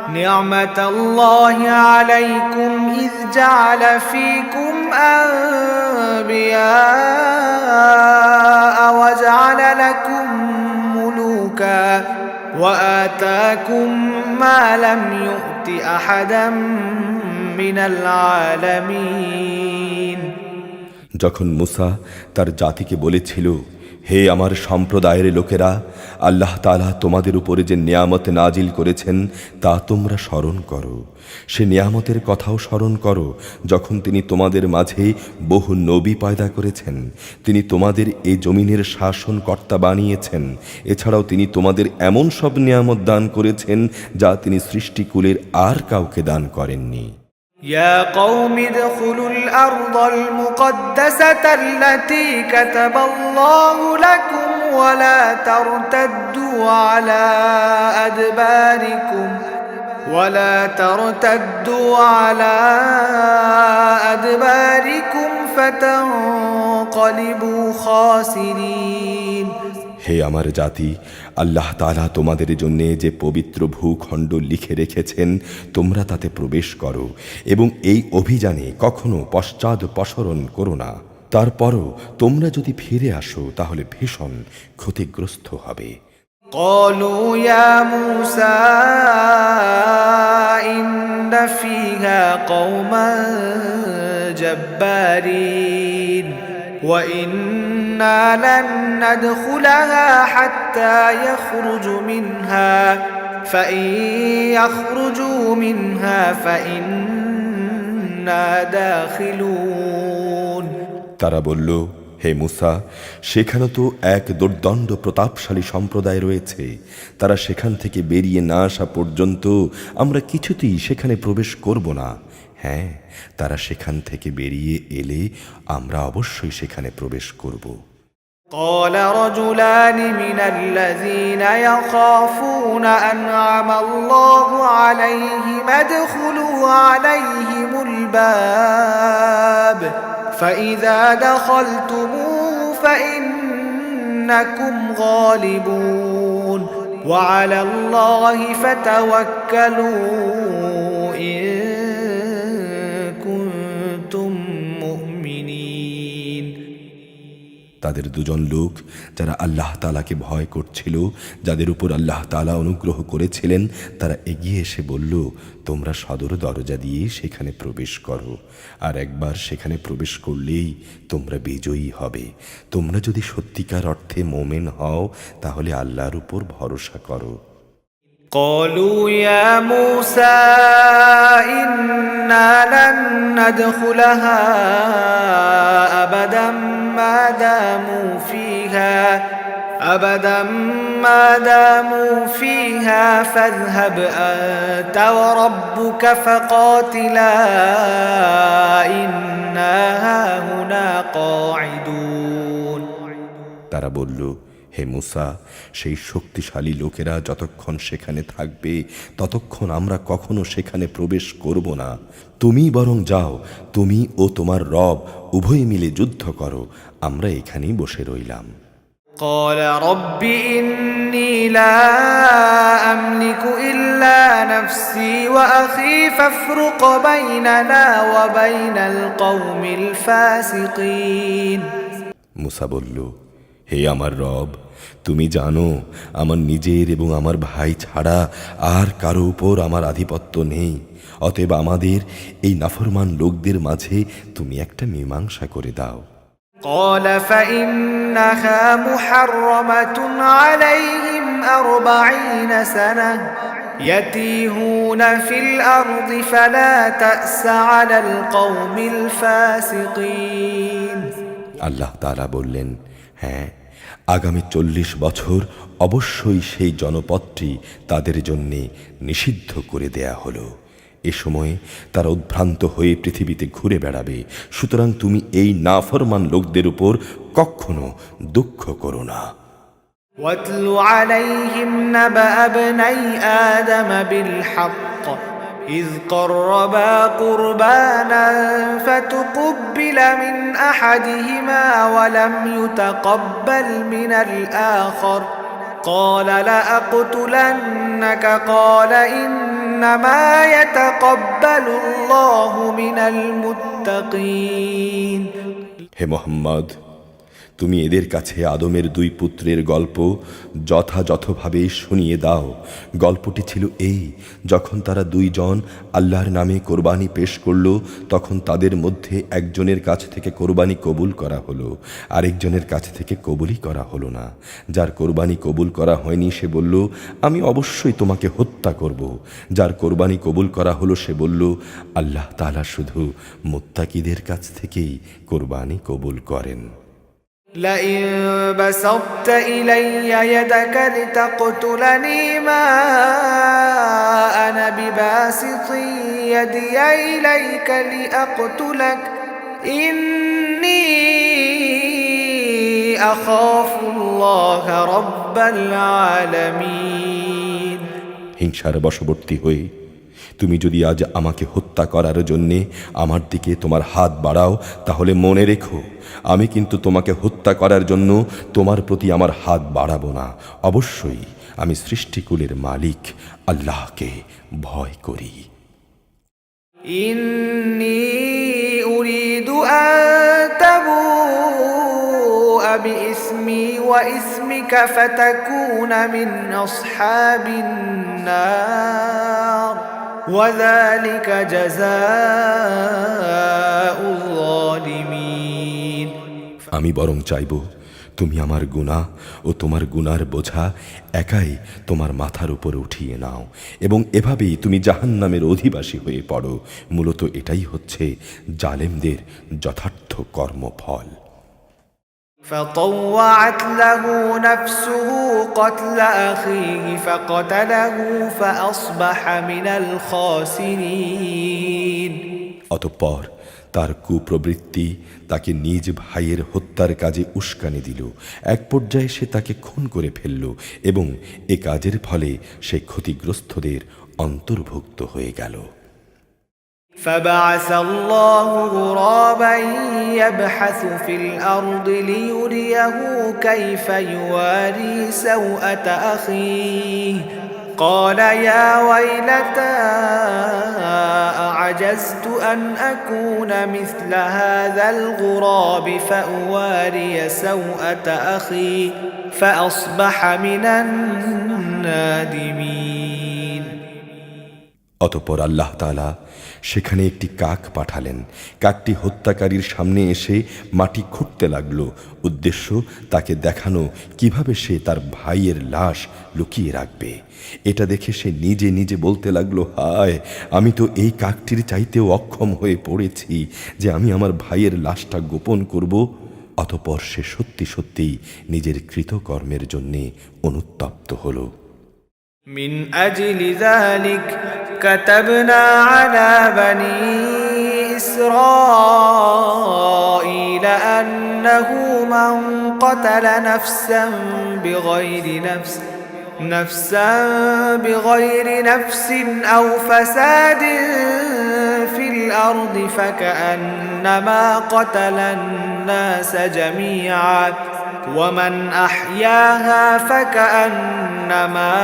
نعمة الله عليكم إذ جعل فيكم أنبياء وجعل لكم ملوكا وآتاكم ما لم يؤت أحدا من العالمين যখন মুসা তার জাতিকে বলেছিল, হে আমার সম্প্রদায়ের লোকেরা, আল্লাহ তাআলা তোমাদের উপরে যে নিয়ামত নাজিল করেছেন তা তোমরা স্মরণ করো। সে নিয়ামতের কথাও স্মরণ করো যখন তিনি তোমাদের মাঝে বহু নবী পয়দা করেছেন। তিনি তোমাদের এই জমিনের শাসনকর্তা বানিয়েছেন। এছাড়াও তিনি তোমাদের এমন সব নিয়ামত দান করেছেন যা তিনি সৃষ্টিকুলের আর কাউকে দান করেননি। يا قوم ادخلوا الأرض المقدسة التي كتب الله لكم ولا ترتدوا على أدباركم فتنقلبوا خاسرين হে আমার জাতি, আল্লাহ তাআলা তোমাদের জন্য যে পবিত্র ভূখণ্ড লিখে রেখেছেন তোমরা তাতে প্রবেশ করো এবং এই অভিযানে কখনো পশ্চাদপসরণ করো না। তারপরও তোমরা যদি ফিরে আসো তাহলে ভীষণ ক্ষতিগ্রস্ত হবে। قالوا يا موسى إن فيها قوما جبارين وإنا لن ندخلها حتى يخرجوا منها فإن يخرجوا منها فإنا داخلون তারা বলল, হে মুসা, সেখানে তো এক দুর্দণ্ড প্রতাপশালী সম্প্রদায় রয়েছে। তারা সেখান থেকে বেরিয়ে না আসা পর্যন্ত আমরা কিছুতেই সেখানে প্রবেশ করব না। হ্যাঁ, তারা সেখান থেকে বেরিয়ে এলে আমরা অবশ্যই সেখানে প্রবেশ করব। قال رجلان من الذين يخافون أنعم الله عليهم ادخلوا عليهم الباب فإذا دخلتموه فإنكم غالبون وعلى الله فتوكلوا إن كنتم مؤمنين তাদের দুজন লোক যারা আল্লাহ তাআলাকে ভয় করছিল, যাদের উপর আল্লাহ তাআলা অনুগ্রহ করেছিলেন, তারা এগিয়ে এসে বলল, তোমরা সদর দরজা দিয়ে সেখানে প্রবেশ করো, আর একবার সেখানে প্রবেশ করলেই তোমরা বিজয়ী হবে। তোমরা যদি সত্যিকার অর্থে মুমিন হও তাহলে আল্লাহর উপর ভরসা করো। قالوا يا موسى إنا لن ندخلها أبدا ما داموا فيها فاذهب أنت وربك فقاتلا إنا هاهنا قاعدون তারা বলল, হে মুসা, সেই শক্তিশালী লোকেরা যতক্ষণ সেখানে থাকবে ততক্ষণ আমরা কখনো সেখানে প্রবেশ করব না। তুমি বরং যাও, তুমি ও তোমার রব উভয়ে মিলে যুদ্ধ করো, আমরা এখানেই বসে রইলাম। قال رب إني لا أملك إلا نفسي وأخي فافرق بيننا وبين القوم الفاسقين মুসা বলল, হে আমার রব, তুমি জানো আমার নিজের এবং আমার ভাই ছাড়া আর কারো উপর আমার আধিপত্য নেই। অতএব আমাদের এই নাফরমান লোকদের মাঝে তুমি একটা মীমাংসা করে দাও। قال فإنها محرمة عليهم 40 سنة يتيهون في الأرض فلا تأس على القوم الفاسقين আল্লাহ তাআলা বললেন, হ্যাঁ, আগামী 40 বছর অবশ্যই সেই জনপদটি তাদের জন্যে নিষিদ্ধ করে দেয়া হলো। এ সময় তারা উদ্ভ্রান্ত হয়ে পৃথিবীতে ঘুরে বেড়াবে। সুতরাং তুমি এই নাফরমান লোকদের উপর কখনো দুঃখ করো না। واتل عليهم نبأ ابني آدم بالحق إذ قربا قربانا فتقبل من أحدهما ولم يتقبل من الآخر قال لأقتلنك قال إن إنما يتقبل الله من المتقين হে মুহাম্মদ, তুমি এদের কাছে আদমের দুই পুত্রের গল্প যথাযথভাবে শুনিয়ে দাও। গল্পটি ছিল এই: যখন তারা দুইজন আল্লাহর নামে কোরবানি পেশ করল, তখন তাদের মধ্যে একজনের কাছ থেকে কোরবানি কবুল করা হলো, আরেকজনের কাছ থেকে কবুলই করা হলো না। যার কোরবানি কবুল করা হয়নি সে বলল, আমি অবশ্যই তোমাকে হত্যা করব। যার কোরবানি কবুল করা হলো সে বলল, আল্লাহ তাআলা শুধু মুত্তাকিদের কাছ থেকেই কোরবানি কবুল করেন। لئن بسطت إلي يدك لتقتلني ما أنا بباسط يدي إليك لأقتلك إني أخاف الله رب العالمين হিংসার বশবর্তী হয়ে তুমি যদি আজ আমাকে হত্যা করার জন্যে আমার দিকে তোমার হাত বাড়াও, তাহলে মনে রেখো, আমি কিন্তু তোমাকে হত্যা করার জন্য তোমার প্রতি আমার হাত বাড়াবো না। অবশ্যই আমি সৃষ্টিকুলের মালিক আল্লাহকে ভয় করি। إني أريد أن تبوء بإسمي وإسمك فتكون من أصحاب النار وذلك جزاء الظالمين আমি বরং চাইব তুমি আমার গুনাহ ও তোমার গুনার বোঝা একাই তোমার মাথার উপর উঠিয়ে নাও এবং এভাবেই তুমি জাহান্নামের অধিবাসী হয়ে পড়ো। মূলত এটাই হচ্ছে জালেমদের যথার্থ কর্মফল। فطوعت له نفسه قتل أخيه فقتله فأصبح من الخاسرين অতঃপর তার কুপ্রবৃত্তি তাকে নিজ ভাইয়ের হত্যার কাজে উস্কানি দিল। এক পর্যায়ে সে তাকে খুন করে ফেলল এবং এ কাজের ফলে সে ক্ষতিগ্রস্তদের অন্তর্ভুক্ত হয়ে গেল। فبعث الله غرابا يبحث في الأرض ليريه كيف يواري سوءة أخيه قال يا ويلتى أعجزت أن أكون مثل هذا الغراب فأواري سوءة أخي فأصبح من النادمين অতঃপর আল্লাহ তাআলা সেখানে একটি কাক পাঠালেন। কাকটি হত্যাকারীর সামনে এসে মাটি খুঁড়তে লাগল। উদ্দেশ্য তাকে দেখানো কিভাবে সে তার ভাইয়ের লাশ লুকিয়ে রাখবে। এটা দেখে সে নিজে নিজে বলতে লাগলো, হায়, আমি তো এই কাকটির চাইতেও অক্ষম হয়ে পড়েছি যে আমি আমার ভাইয়ের লাশটা গোপন করব। অতঃপর সে সত্যি সত্যি নিজের কৃতকর্মের জন্যে অনুতপ্ত হলো। من أجل ذلك كتبنا على بني إسرائيل أنه من قتل نفسا بغير نفس أو فساد في الأرض فكأنما قتل الناس جميعا ومن أحياها فكأنما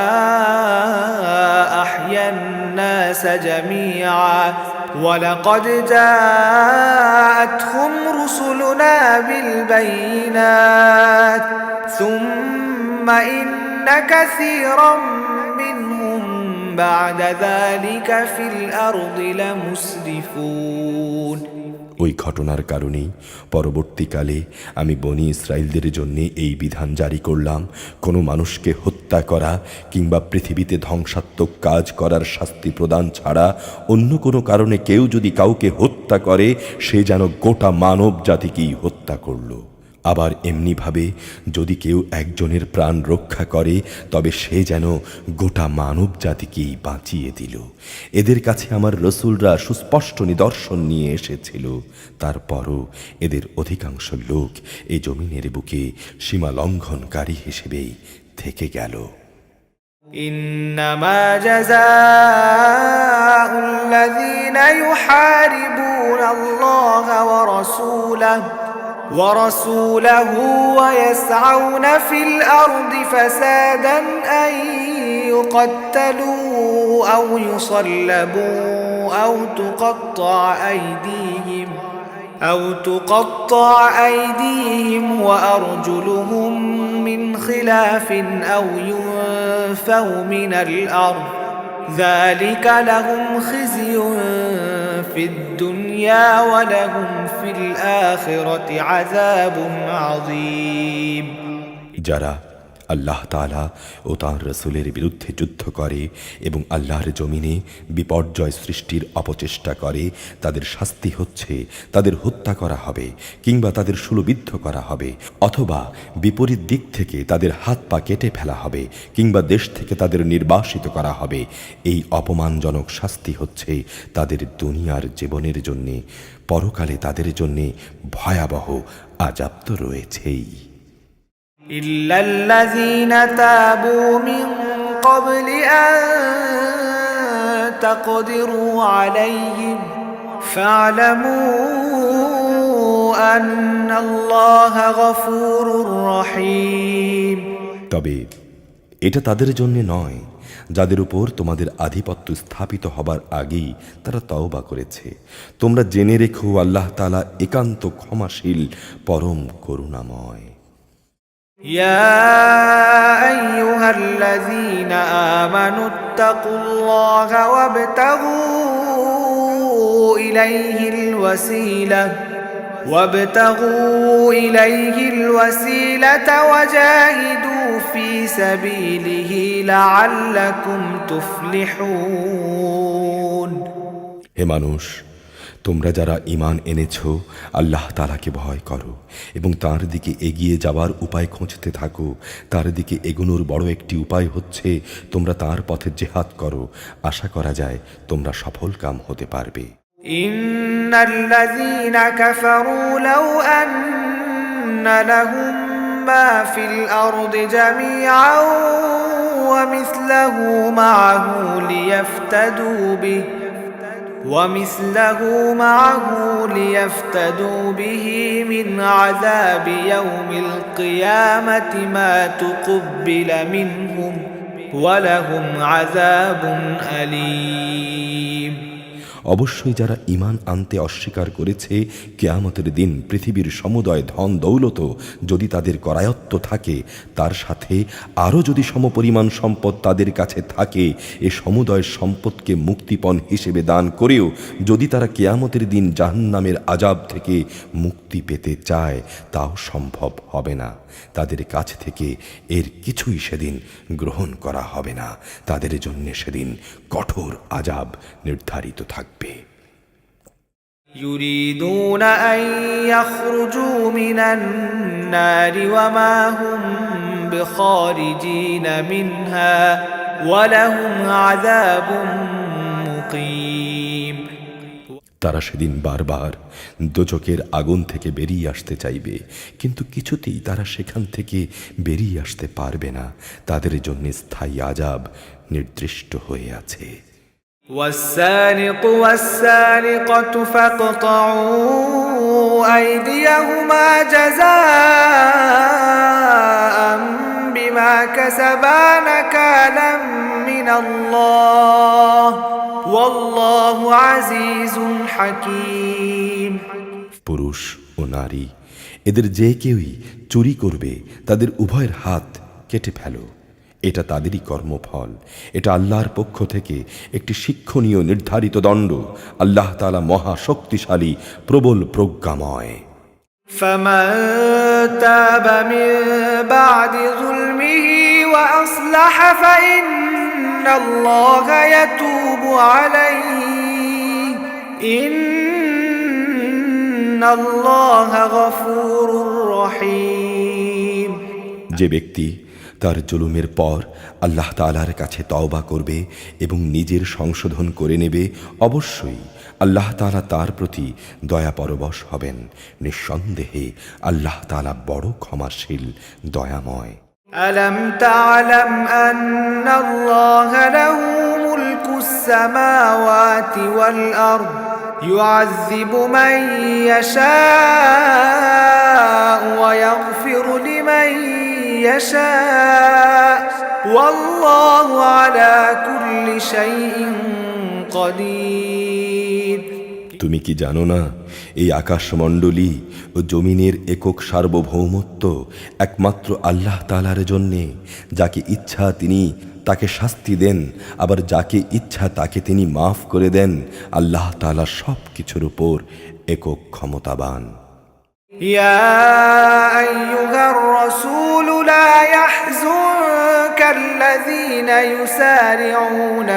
أحيا الناس جميعا ولقد جاءتهم رسلنا بالبينات ثم إن كثيرا منهم بعد ذلك في الأرض لمسرفون ওই ঘটনার কারণেই পরবর্তীকালে আমি বনি ইসরাইলদের জন্য এই বিধান জারি করলাম, কোনো মানুষকে হত্যা করা কিংবা পৃথিবীতে ধ্বংসাত্মক কাজ করার শাস্তি প্রদান ছাড়া অন্য কোনো কারণে কেউ যদি কাউকে হত্যা করে সে যেন গোটা মানব জাতিকেই হত্যা করল। আবার এমনিভাবে যদি কেউ একজনের প্রাণ রক্ষা করে তবে সে যেন গোটা মানব জাতিকেই বাঁচিয়ে দিল। এদের কাছে আমার রসুলরা সুস্পষ্ট নিদর্শন নিয়ে এসেছিল, তারপরও এদের অধিকাংশ লোক এই জমিনের বুকে সীমা লঙ্ঘনকারী হিসেবেই থেকে গেল। إنما جزاء الذين يحاربون الله ورسوله ويسعون في الأرض فسادا أن يقتلوا أو يصلبوا أو تقطع أيديهم وأرجلهم من خلاف أو ينفوا من الأرض ذلك لهم خزي في الدنيا ولهم في الآخرة عذاب عظيم যারা আল্লাহ তাআলা ও তাঁর রাসূলের বিরুদ্ধে যুদ্ধ করে এবং আল্লাহর জমিনে বিপর্যয় সৃষ্টির অপচেষ্টা করে, তাদের শাস্তি হচ্ছে তাদের হত্যা করা হবে কিংবা তাদের শূলবিদ্ধ করা হবে, অথবা বিপরীত দিক থেকে তাদের হাত পা কেটে ফেলা হবে কিংবা দেশ থেকে তাদের নির্বাসিত করা হবে। এই অপমানজনক শাস্তি হচ্ছে তাদের দুনিয়ার জীবনের জন্যে, পরকালে তাদের জন্যে ভয়াবহ আযাব তো রয়েছেই। إلا الذين تابوا من قبل أن تقدروا عليهم فاعلموا أن الله غفور رحيم তবে এটা তাদের জন্য নয় যাদের উপর তোমাদের আধিপত্য স্থাপিত হবার আগেই তারা তওবা করেছে। তোমরা জেনে রেখো আল্লাহ তাআলা একান্ত ক্ষমাশীল, পরম করুণাময়। يا أيها الذين آمنوا اتقوا الله وابتغوا إليه الوسيلة وجاهدوا في سبيله لعلكم تفلحون। হে মানুষ, তোমরা যারা ঈমান এনেছো, আল্লাহ তাআলাকে ভয় করো এবং তার দিকে এগিয়ে যাওয়ার উপায় খুঁজতে থাকো। তার দিকে এগোনোর বড় একটি উপায় হচ্ছে তোমরা তার পথে জিহাদ করো। আশা করা যায় তোমরা সফলকাম হতে পারবে। ইন্নাল্লাযীনা কাফারু লাউ আন্না লাহুম মা ফিল আরদি জামিআন ওয়া মিসলাহু মা'আহু ليفتدوا به من عذاب يوم القيامة ما تقبل منهم ولهم عذاب أليم। অবশ্যই যারা ঈমান আনতে অস্বীকার করেছে, কিয়ামতের দিন পৃথিবীর সমুদয় ধন দৌলত যদি তাদের করায়ত্ত থাকে, তার সাথে আরও যদি সমপরিমাণ সম্পদ তাদের কাছে থাকে, এ সমুদয় সম্পদকে মুক্তিপণ হিসেবে দান করেও যদি তারা কিয়ামতের দিন জাহান্নামের আযাব থেকে মুক্তি পেতে চায়, তাও সম্ভব হবে না। তাদের কাছ থেকে এর কিছুই সেদিন গ্রহণ করা হবে না। তাদের জন্য সেদিন কঠোর আযাব নির্ধারিত থাকবে। يريدون أن يخرجوا من النار وما هم بخارجين منها ولهم عذاب مقيم। তারা সেদিন বারবার দোজখের আগুন থেকে বেরিয়ে আসতে চাইবে, কিন্তু কিছুতেই তারা সেখান থেকে বেরিয়ে আসতে পারবে না। তাদের জন্য স্থায়ী আযাব নির্দিষ্ট হয়ে আছে। والسارق والسارقة فاقطعوا أيديهما جزاء بما كسبا نكالا من الله والله عزيز حكيم। পুরুষ ও নারী এদের যে কেউই চুরি করবে, তাদের উভয়ের হাত কেটে ফেলো। এটা তাদেরই কর্মফল। এটা আল্লাহর পক্ষ থেকে একটি শিক্ষণীয় নির্ধারিত দণ্ড। আল্লাহ তাআলা মহা শক্তিশালী, প্রবল প্রজ্ঞাময়। فمن تاب من بعد ظلمه وأصلح فإن الله يتوب عليه إن الله غفور رحيم। যে ব্যক্তি তার জুলুমের পর আল্লাহ তাআলার কাছে তওবা করবে এবং নিজের সংশোধন করে নেবে, অবশ্যই আল্লাহ তাআলা তার প্রতি দয়া পরবশ হবেন। নিঃসন্দেহে আল্লাহ তাআলা বড় ক্ষমাশীল, দয়াময়। ألم تعلم أن الله له ملك السماوات والأرض يعذب من يشاء ويغفر لمن يشاء والله على كل شيء قدير তুমি কি জানো না এই আকাশমণ্ডলী ও জমিনের একক সার্বভৌমত্ব একমাত্র আল্লাহ তাআলার জন্যে। যাকে ইচ্ছা তিনি তাকে শাস্তি দেন, আবার যাকে ইচ্ছা তাকে তিনি মাফ করে দেন। আল্লাহ তাআলা সব কিছুর উপর একক ক্ষমতাবান। يا أيها الرسول لا يحزنك الذين يسارعون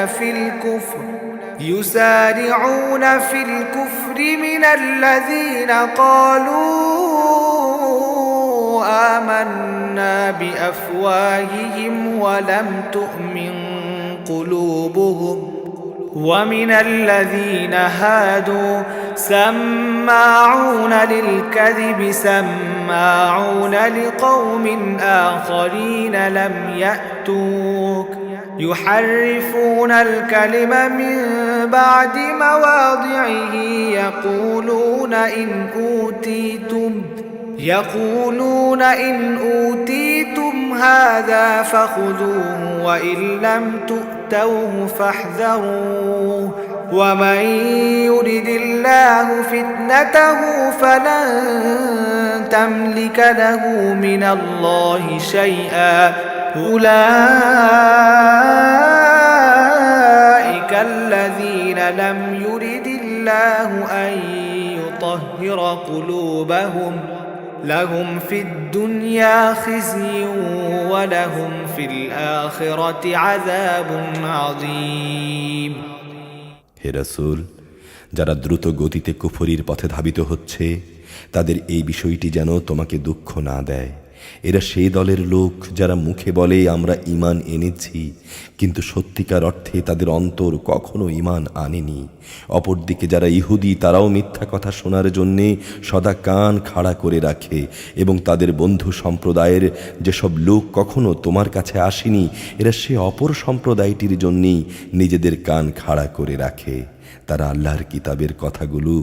في الكفر من الذين قالوا آمنا بأفواههم ولم تؤمن قلوبهم ومن الذين هادوا سماعون للكذب سماعون لقوم آخرين لم يأتوك يحرفون الكلم من بعد مواضعه يقولون إن أوتيتم هذا فخذوه وإن لم تؤتوه فاحذروه ومن يرد الله فتنته فلن تملك له من الله شيئا أولئك الذين لم يرد الله أن يطهر قلوبهم لهم في الدنيا خزي ولهم في الآخرة عذاب عظيم হে রাসূল, যারা দ্রুত গতিতে কুফরির পথে ধাবিত হচ্ছে তাদের এই বিষয়টি যেন তোমাকে দুঃখ না দেয়। এরা সেই দলের লোক যারা মুখে বলে আমরা ঈমান এনেছি, কিন্তু সত্যিকার অর্থে তাদের অন্তর কখনো ঈমান আনেনি। অপরদিকে যারা ইহুদি তারাও মিথ্যা কথা শোনার জন্যে সদা কান খাড়া করে রাখে, এবং তাদের বন্ধু সম্প্রদায়ের যেসব লোক কখনো তোমার কাছে আসেনি এরা সে অপর সম্প্রদায়টির জন্যেই নিজেদের কান খাড়া করে রাখে। তারা আল্লাহর কিতাবের কথাগুলো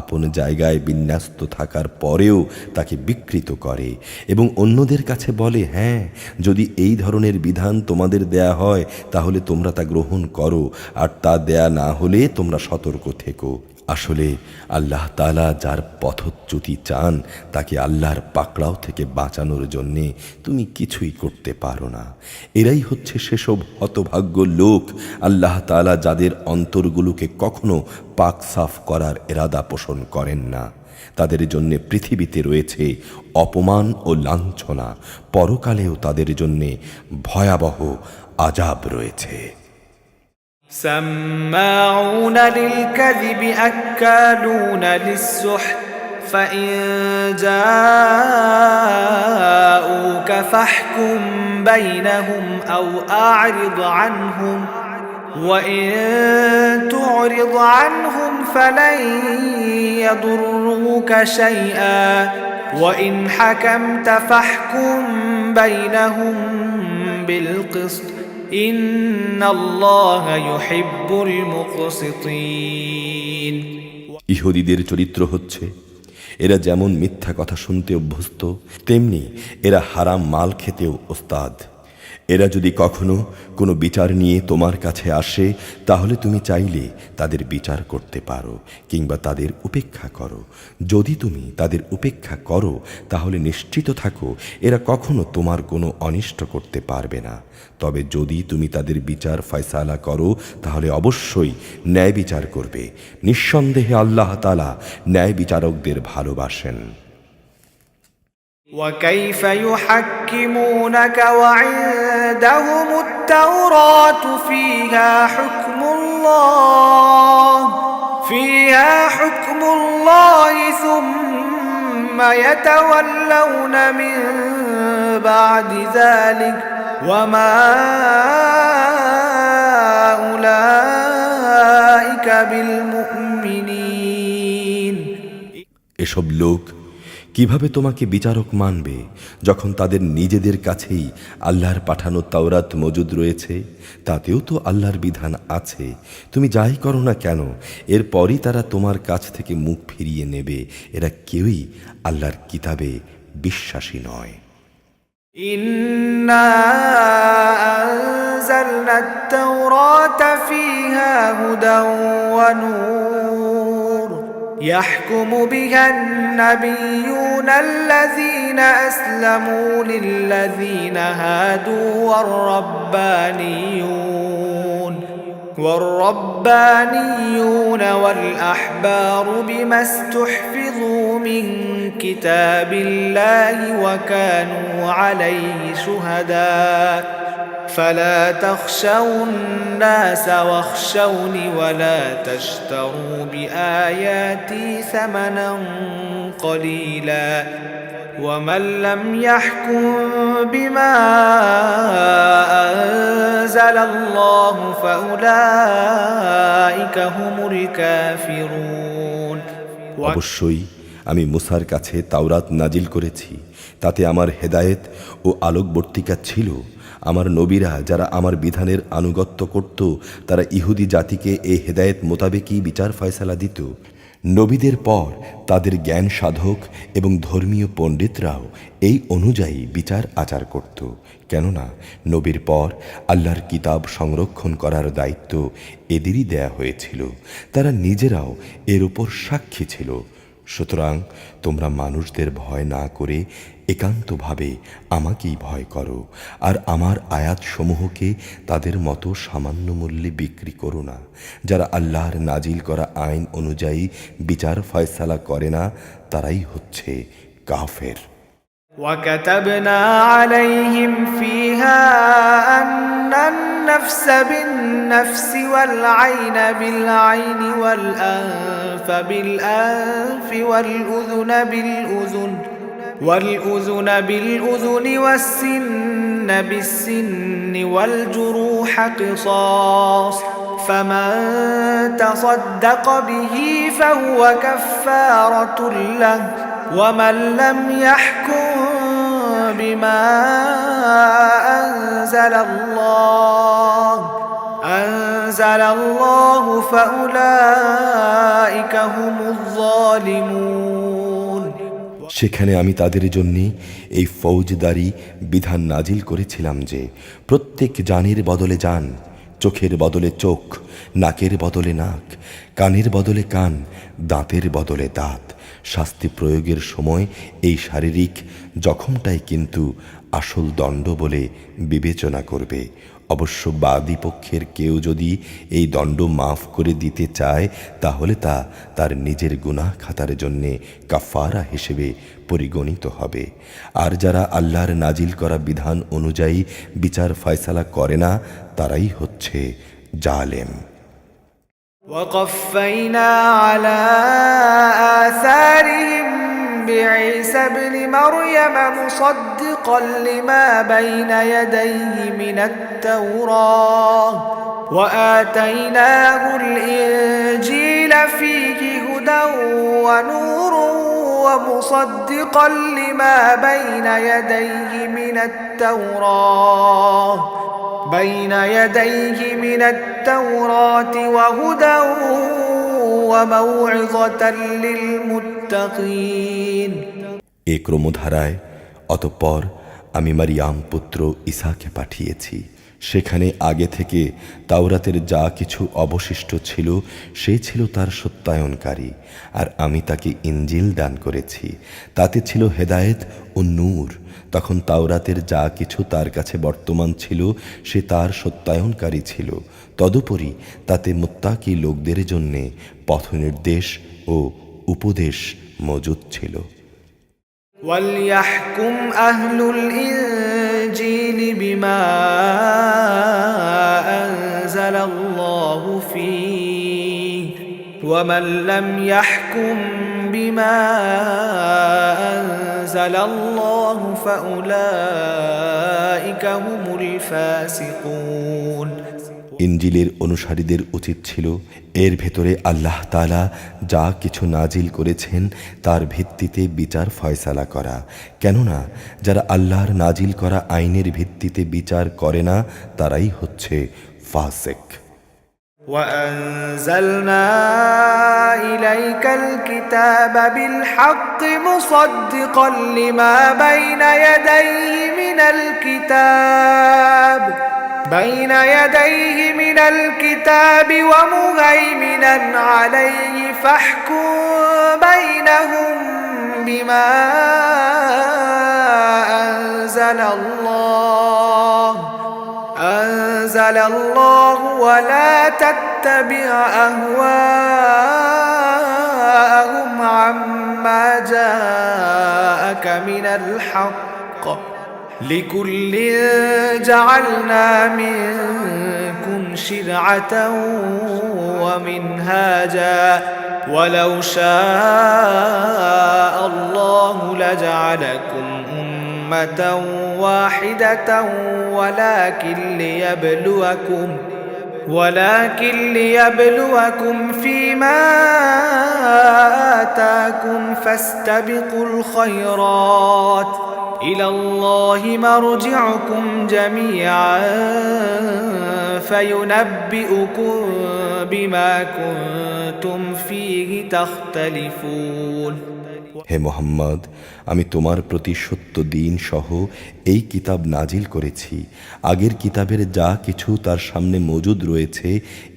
আপন জায়গায় বিন্যস্ত থাকার পরেও তাকে বিকৃত করে এবং অন্যদের কাছে বলে, হ্যাঁ, যদি এই ধরনের বিধান তোমাদের দেয়া হয় তাহলে তোমরা তা গ্রহণ করো, আর তা দেয়া না হলে তোমরা সতর্ক থেকো। আসলে আল্লাহ তাআলা যার পথচ্যুতি চান তাকে আল্লাহর পাকড়াও থেকে বাঁচানোর জন্যে তুমি কিছুই করতে পারো না। এরাই হচ্ছে সেসব হতভাগ্য লোক আল্লাহ তাআলা যাদের অন্তরগুলোকে কখনো পাক সাফ করার ইরাদা পোষণ করেন না। তাদের জন্য পৃথিবীতে রয়েছে অপমান ও লাঞ্ছনা, পরকালেও তাদের জন্য ভয়াবহ আযাব রয়েছে। سماعون للكذب أكالون للسحت فإن جاءوك فاحكم بينهم أو أعرض عنهم وإن تعرض عنهم فلن يضروك شيئا وإن حكمت فاحكم بينهم بالقسط إن الله يحب المقسطين। ইহুদিদের চরিত্র হচ্ছে এরা যেমন মিথ্যা কথা শুনতে অভ্যস্ত তেমনি এরা হারাম মাল খেতেও ওস্তাদ। এরা যদি কখনো কোনো বিচার নিয়ে তোমার কাছে আসে তাহলে তুমি চাইলে তাদের বিচার করতে পারো কিংবা তাদের উপেক্ষা করো। যদি তুমি তাদের উপেক্ষা করো তাহলে নিশ্চিত থাকো এরা কখনো তোমার কোনো অনিষ্ট করতে পারবে না। তবে যদি তুমি তাদের বিচার ফয়সালা করো তাহলে অবশ্যই ন্যায় বিচার করবে। নিঃসন্দেহে আল্লাহ তাআলা ন্যায় বিচারকদের ভালোবাসেন। وكيف يحكمونك وعندهم التوراة فيها حكم الله ثم يتولون من بعد ذلك وما أولئك بالمؤمنين। এসব লোক কিভাবে তোমাকে বিচারক মানবে যখন তাদের নিজেদের কাছেই আল্লাহর পাঠানো তাওরাত মজুদ রয়েছে? তাতেও তো আল্লাহর বিধান আছে। তুমি যাই করো না কেন এরপরই তারা তোমার কাছ থেকে মুখ ফিরিয়ে নেবে। এরা কেউই আল্লাহর কিতাবে বিশ্বাসী নয়। إنا أنزلنا التوراة فيها هدى ونور يحكم بها النبيون الذين أسلموا للذين هادوا والربانيون والأحبار بما استحفظوا من كتاب الله وكانوا عليه شهداء فلا تخشوا الناس واخشوني ولا تشتروا بآياتي ثمنا قليلا ومن لم يحكم بما أنزل الله فأولئك هم الكافرون অবশ্যই আমি মুসার কাছে তাওরাত নাজিল করেছি, তাতে আমার হেদায়েত ও আলোকবর্তিকা ছিল। আমার নবীরা যারা আমার বিধানের আনুগত্য করত, তারা ইহুদি জাতিকে এই হেদায়েত মোতাবেকই বিচার ফয়সালা দিত। নবীদের পর তাদের জ্ঞান সাধক এবং ধর্মীয় পণ্ডিতরাও এই অনুযায়ী বিচার আচার করত, কেননা নবীর পর আল্লাহর কিতাব সংরক্ষণ করার দায়িত্ব এদেরই দেয়া হয়েছিল। তারা নিজেরাও এর উপর সাক্ষী ছিল। সুতরাং তোমরা মানুষদের ভয় না করে একান্তভাবে আমাকেই ভয় করো, আর আমার আয়াতসমূহকে তাদের মতো সামান্য মূল্যে বিক্রি করো না। যারা আল্লাহর নাজিল করা আইন অনুযায়ী বিচার ফয়সালা করে না, তারাই হচ্ছে কাফের। وكتبنا عليهم فيها أن النفس بالنفس والعين بالعين والأنف بالأنف والأذن بالأذن والسن بالسن والجروح قصاص فمن تصدق به فهو كفارة له ومن لم يحكم بما أنزل الله فأولئك هم الظالمون সেখানে আমি তাদের জন্য এই ফৌজদারি বিধান নাজিল করেছিলাম যে প্রত্যেক জানের বদলে জান, চোখের বদলে চোখ, নাকের বদলে নাক, কানের বদলে কান, দাঁতের বদলে দাঁত। শাস্তি প্রয়োগের সময় এই শারীরিক জখমটাই কিন্তু আসল দণ্ড বলে বিবেচনা করবে। অবশ্য বাদী পক্ষের কেউ যদি এই দণ্ড মাফ করে দিতে চায়, তাহলে তা তার নিজের গুনাহ খাতার জন্যে কাফারা হিসেবে পরিগণিত হবে। আর যারা আল্লাহর নাজিল করা বিধান অনুযায়ী বিচার ফয়সালা করে না, তারাই হচ্ছে জালেম। وقفينا على آثارهم بعيسى ابن مريم مصدقا لما بين يديه من التوراة وآتيناه الإنجيل فيه هدى ونور ومصدقا لما بين يديه من التوراة وهدى وموعظة للمتقين এ ক্রমধারায় অতঃপর আমি মারিয়াম পুত্র ঈসাকে পাঠিয়েছি। সেখানে আগে থেকে তাওরাতের যা কিছু অবশিষ্ট ছিল, সে ছিল তার সত্যায়নকারী। আর আমি তাকে ইনজিল দান করেছি, তাতে ছিল হেদায়েত ও নূর। তখন তাওরাতের যা কিছু তার কাছে বর্তমান ছিল, সে তার সত্যায়নকারী ছিল। তদুপরি তাতে মুত্তাকি লোকদের জন্যে পথনির্দেশ ও উপদেশ মজুদ ছিল। وَلْيَحْكُمْ أَهْلُ الْإِنْجِيلِ بِمَا أَنزَلَ اللَّهُ فِيهِ وَمَنْ لَمْ يَحْكُمْ بِمَا أَنزَلَ اللَّهُ فَأُولَئِكَ هُمُ الْفَاسِقُونَ ইনজিলের অনুসারীদের উচিত ছিল এর ভেতরে আল্লাহ তাআলা যা কিছু নাজিল করেছেন তার ভিত্তিতে বিচার ফয়সালা করা। কেননা যারা আল্লাহর নাজিল করা আইনের ভিত্তিতে বিচার করে না, তারাই হচ্ছে ফাসিক। وَأَنزَلْنَا إِلَيْكَ الْكِتَابَ بِالْحَقِّ مُصَدِّقًا لِمَا بَيْنَ يَدَيْهِ مِنَ من الكتاب ومهيمنا عليه فاحكم بينهم بما أنزل الله ولا تتبع أهواءهم عما جاءك من الحق لكل جعلنا منكم شرعة ومنهاجا ولو شاء الله لجعلكم أمة واحدة ولكن ليبلوكم فيما آتاكم فاستبقوا الخيرات إلى الله مرجعكم جميعا فينبئكم بما كنتم فيه تختلفون হে মোহাম্মদ, আমি তোমার প্রতি সত্য দিন সহ এই কিতাব নাজিল করেছি। আগের কিতাবের যা কিছু তার সামনে মজুদ রয়েছে,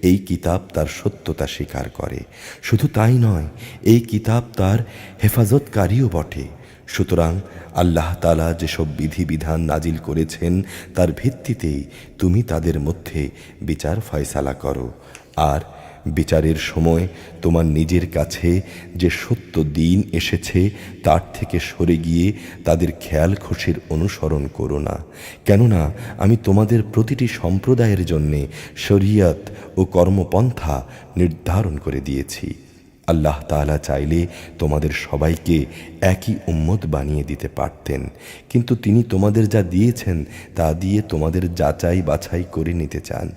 এই কিতাব তার সত্যতা স্বীকার করে। শুধু তাই নয়, এই কিতাব তার হেফাজতকারীও বটে। সুতরাং আল্লাহ তাআলা যেসব বিধিবিধান নাজিল করেছেন তার ভিত্তিতেই তুমি তাদের মধ্যে বিচার ফয়সালা করো। আর বিচারের সময় তোমার নিজের কাছে যে সত্য দিন এসেছে তার থেকে সরে গিয়ে তাদের খেয়াল খুশির অনুসরণ করো না, কেননা আমি তোমাদের প্রতিটি সম্প্রদায়ের জন্যে শরিয়ত ও কর্মপন্থা নির্ধারণ করে দিয়েছি। আল্লাহ তাআলা চাইলে তোমাদের সবাইকে একই উম্মত বানিয়ে দিতে পারতেন, কিন্তু তিনি তোমাদের যা দিয়েছেন তা দিয়ে তোমাদের যাচাই বাছাই করে নিতে চান।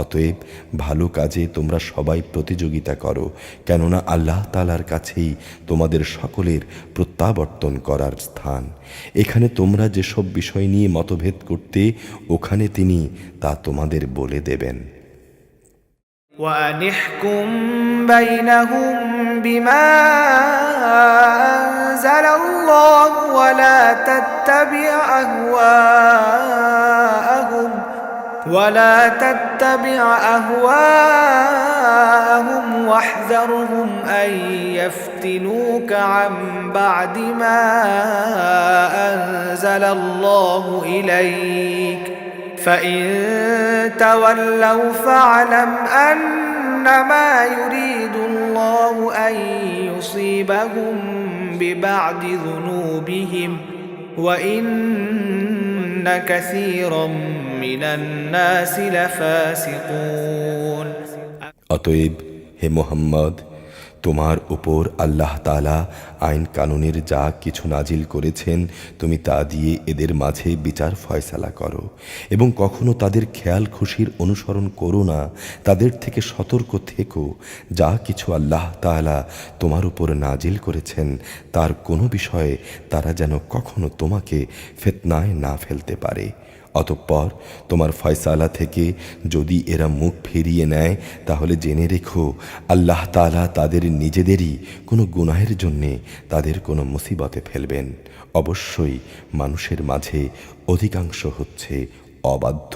অতএব ভালো কাজে তোমরা সবাই প্রতিযোগিতা করো, কেননা আল্লাহ তাআলার কাছেই তোমাদের সকলের প্রত্যাবর্তন করার স্থান। এখানে তোমরা যেসব বিষয় নিয়ে মতভেদ করতে, ওখানে তিনি তা তোমাদের বলে দেবেন। وأن احكم بينهم بما أنزل الله ولا تتبع أهواءهم واحذرهم أن يفتنوك عن بعد ما أنزل الله إليك فإن تولوا فاعلم أنما يريد الله أن يصيبهم ببعض ذنوبهم وإن كثيرا من الناس لفاسقون। অতএব হে মুহাম্মদ, তোমার উপর আল্লাহ তাআলা আইন কানুনের যা কিছু নাজিল করেছেন তুমি তা দিয়ে এদের মাঝে বিচার ফয়সালা করো, এবং কখনো তাদের খেয়াল খুশির অনুসরণ করো না। তাদের থেকে সতর্ক থেকো। যা কিছু আল্লাহ তাআলা তোমার উপর নাজিল করেছেন তার কোনো বিষয়ে তারা যেন কখনো তোমাকে ফিতনায় না ফেলতে পারে। অতঃপর তোমার ফয়সালা থেকে যদি এরা মুখ ফিরিয়ে নেয় তাহলে জেনে রেখো আল্লাহ তাআলা তাদের নিজেদেরই কোনো গুনাহের জন্যে তাদের কোনো মুসিবতে ফেলবেন। অবশ্যই মানুষের মাঝে অধিকাংশ হচ্ছে অবাধ্য।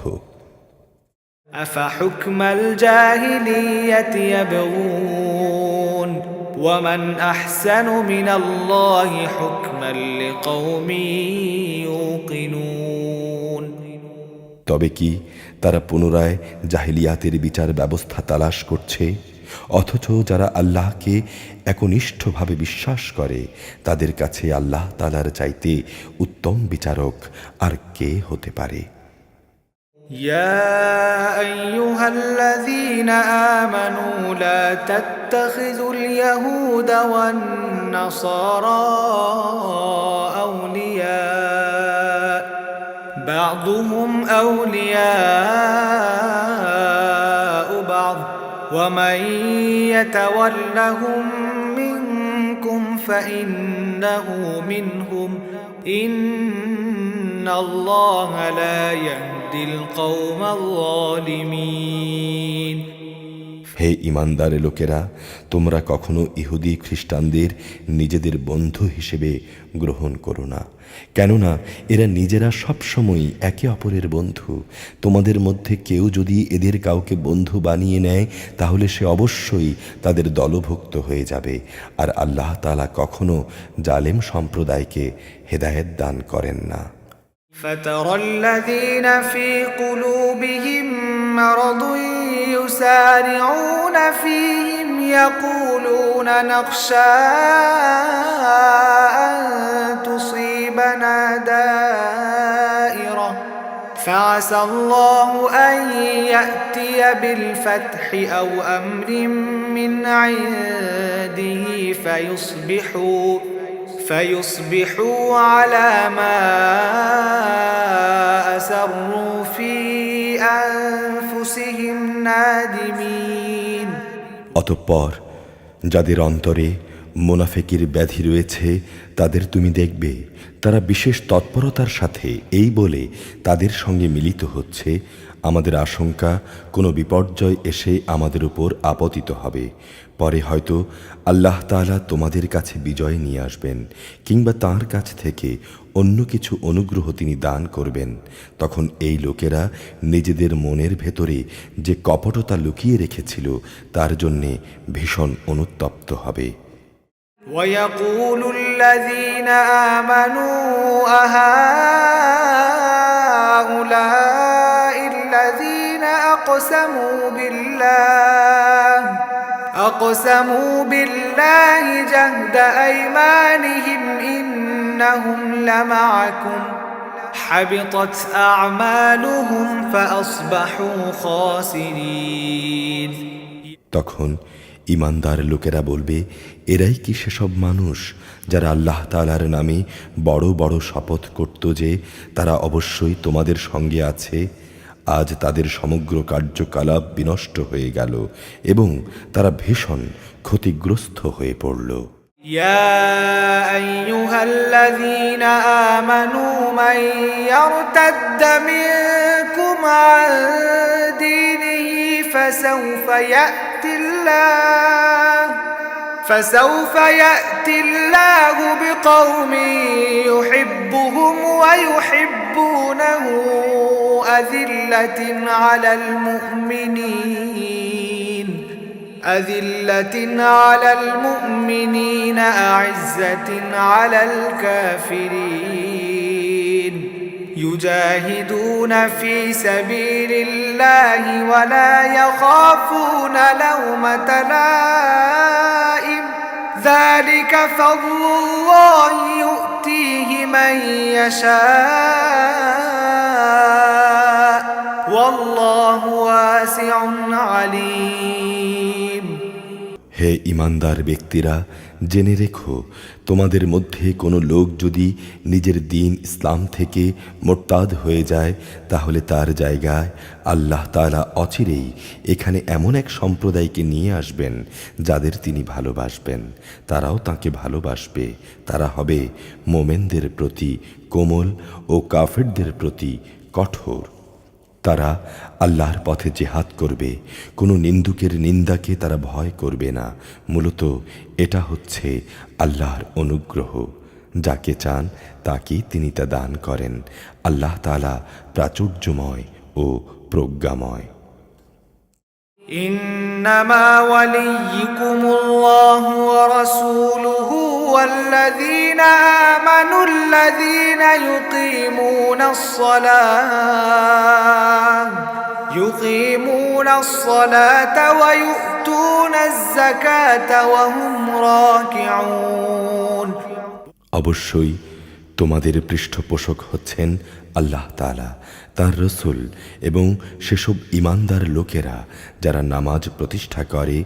أفحكم الجاهلية يبغون ومن أحسن من الله حكما لقوم يوقنون। তবে কি তারা পুনরায় জাহিলিয়াতের বিচার ব্যবস্থা তালাশ করছে? অথচ যারা আল্লাহকে একনিষ্ঠভাবে বিশ্বাস করে তাদের কাছে আল্লাহ তাআলার চাইতে উত্তম বিচারক আর কে হতে পারে? يا أيها الذين آمنوا لا تتخذوا اليهود والنصارى أولياء بعضهم أولياء بعض ومن يتولهم منكم فإنه منهم إن الله لا يهدي القوم الظالمين। হে ঈমানদার লোকেরা, তোমরা কখনো ইহুদি খ্রিস্টানদের নিজেদের বন্ধু হিসেবে গ্রহণ করো না, কেননা এরা নিজেরা সবসময় একে অপরের বন্ধু। তোমাদের মধ্যে কেউ যদি এদের কাউকে বন্ধু বানিয়ে নেয়, তাহলে সে অবশ্যই তাদের দলভুক্ত হয়ে যাবে। আর আল্লাহ তাআলা কখনো জালেম সম্প্রদায়কে হেদায়েত দান করেন না। فترى الذين في قلوبهم مرض يسارعون فيهم يقولون نخشى أن تصيبنا دائرة فعسى الله أن يأتي بالفتح أو أمر من عنده فيصبحوا على ما أسروا في أنفسهم نادمين। অতঃপর যাদের অন্তরে মুনাফিকের ব্যাধি রয়েছে, তাদের তুমি দেখবে তারা বিশেষ তৎপরতার সাথে এই বলে তাদের সঙ্গে মিলিত হচ্ছে, আমাদের আশঙ্কা কোনো বিপর্যয় এসে আমাদের উপর আপতিত হবে। পরে হয়তো আল্লাহ তাআলা তোমাদের কাছে বিজয় নিয়ে আসবেন, কিংবা তাঁর কাছ থেকে অন্য কিছু অনুগ্রহ তিনি দান করবেন। তখন এই লোকেরা নিজেদের মনের ভেতরে যে কপটতা লুকিয়ে রেখেছিল, তার জন্যে ভীষণ অনুতপ্ত হবে। ويقول الذين آمنوا أهؤلاء الذين أقسموا بالله جهد أيمانهم إنهم لمعكم حبطت أعمالهم فأصبحوا خاسرين। তখন ঈমানদার লোকেরা বলবে, এরাই কি সেসব মানুষ যারা আল্লাহ তাআলার নামে বড় বড় শপথ করত যে তারা অবশ্যই তোমাদের সঙ্গে আছে? আজ তাদের সমগ্র কার্যকলাপ বিনষ্ট হয়ে গেল এবং তারা ভীষণ ক্ষতিগ্রস্ত হয়ে পড়ল। يا أيها الذين آمنوا من يرتد منكم عن دينه فسوف يأتي الله بقوم يحبهم ويحبونه أذلة على المؤمنين أعزة على الكافرين يجاهدون في سبيل الله ولا يخافون لومة لائم ذلك فضل الله يؤتيه من يشاء والله واسع عليم। হে ঈমানদার ব্যক্তিরা, জেনে রেখো, তোমাদের মধ্যে কোনো লোক যদি নিজের দ্বীন ইসলাম থেকে মোরতাদ হয়ে যায়, তাহলে তার জায়গায় আল্লাহ তাআলা অচিরেই এখানে এমন এক সম্প্রদায়কে নিয়ে আসবেন যাদের তিনি ভালোবাসবেন, তারাও তাকে ভালোবাসবে। তারা হবে মোমেনদের প্রতি কোমল ও কাফেরদের প্রতি কঠোর। তারা আল্লাহর পথে জিহাদ করবে, কোনো নিন্দুকের নিন্দাকে তারা ভয় করবে না। মূলত এটা হচ্ছে আল্লাহর অনুগ্রহ, যাকে চান তাকেই তিনি তা দান করেন। আল্লাহ তাআলা প্রাচুর্যময় ও প্রজ্ঞাময়। إنما وليكم الله ورسوله والذين آمنوا الذين يقيمون الصلاة ويؤتون الزكاة وهم راكعون। অবশ্যই তোমাদের পৃষ্ঠপোষক হচ্ছেন আল্লাহ তাআলা, তাঁর রসুল এবং সেসব ঈমানদার লোকেরা যারা নামাজ প্রতিষ্ঠা করে,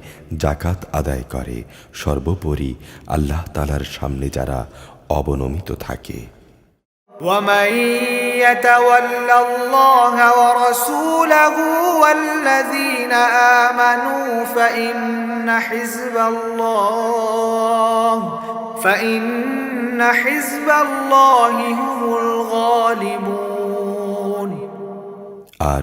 জাকাত আদায় করে, সর্বোপরি আল্লাহ তাআলার সামনে যারা অবনমিত থাকে। ومن يتول الله ورسوله والذين آمنوا فإن حزب الله هم الغالبون। আর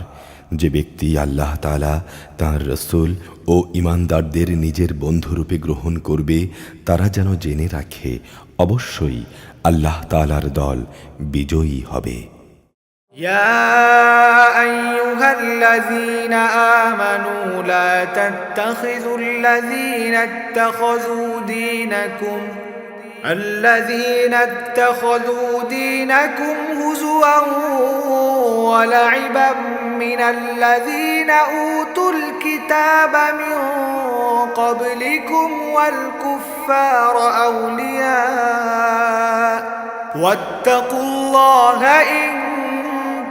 যে ব্যক্তি আল্লাহ তাআলা তাঁর রসূল ও ঈমানদারদের নিজের বন্ধুরূপে গ্রহণ করবে, তারা যেন জেনে রাখে অবশ্যই আল্লাহ তাআলার দল বিজয়ী হবে। يا أيها الذين آمنوا لا تتخذوا الذين اتخذوا دينكم هزوا ولعبا من الذين أوتوا الكتاب من قبلكم والكفار أولياء واتقوا الله إن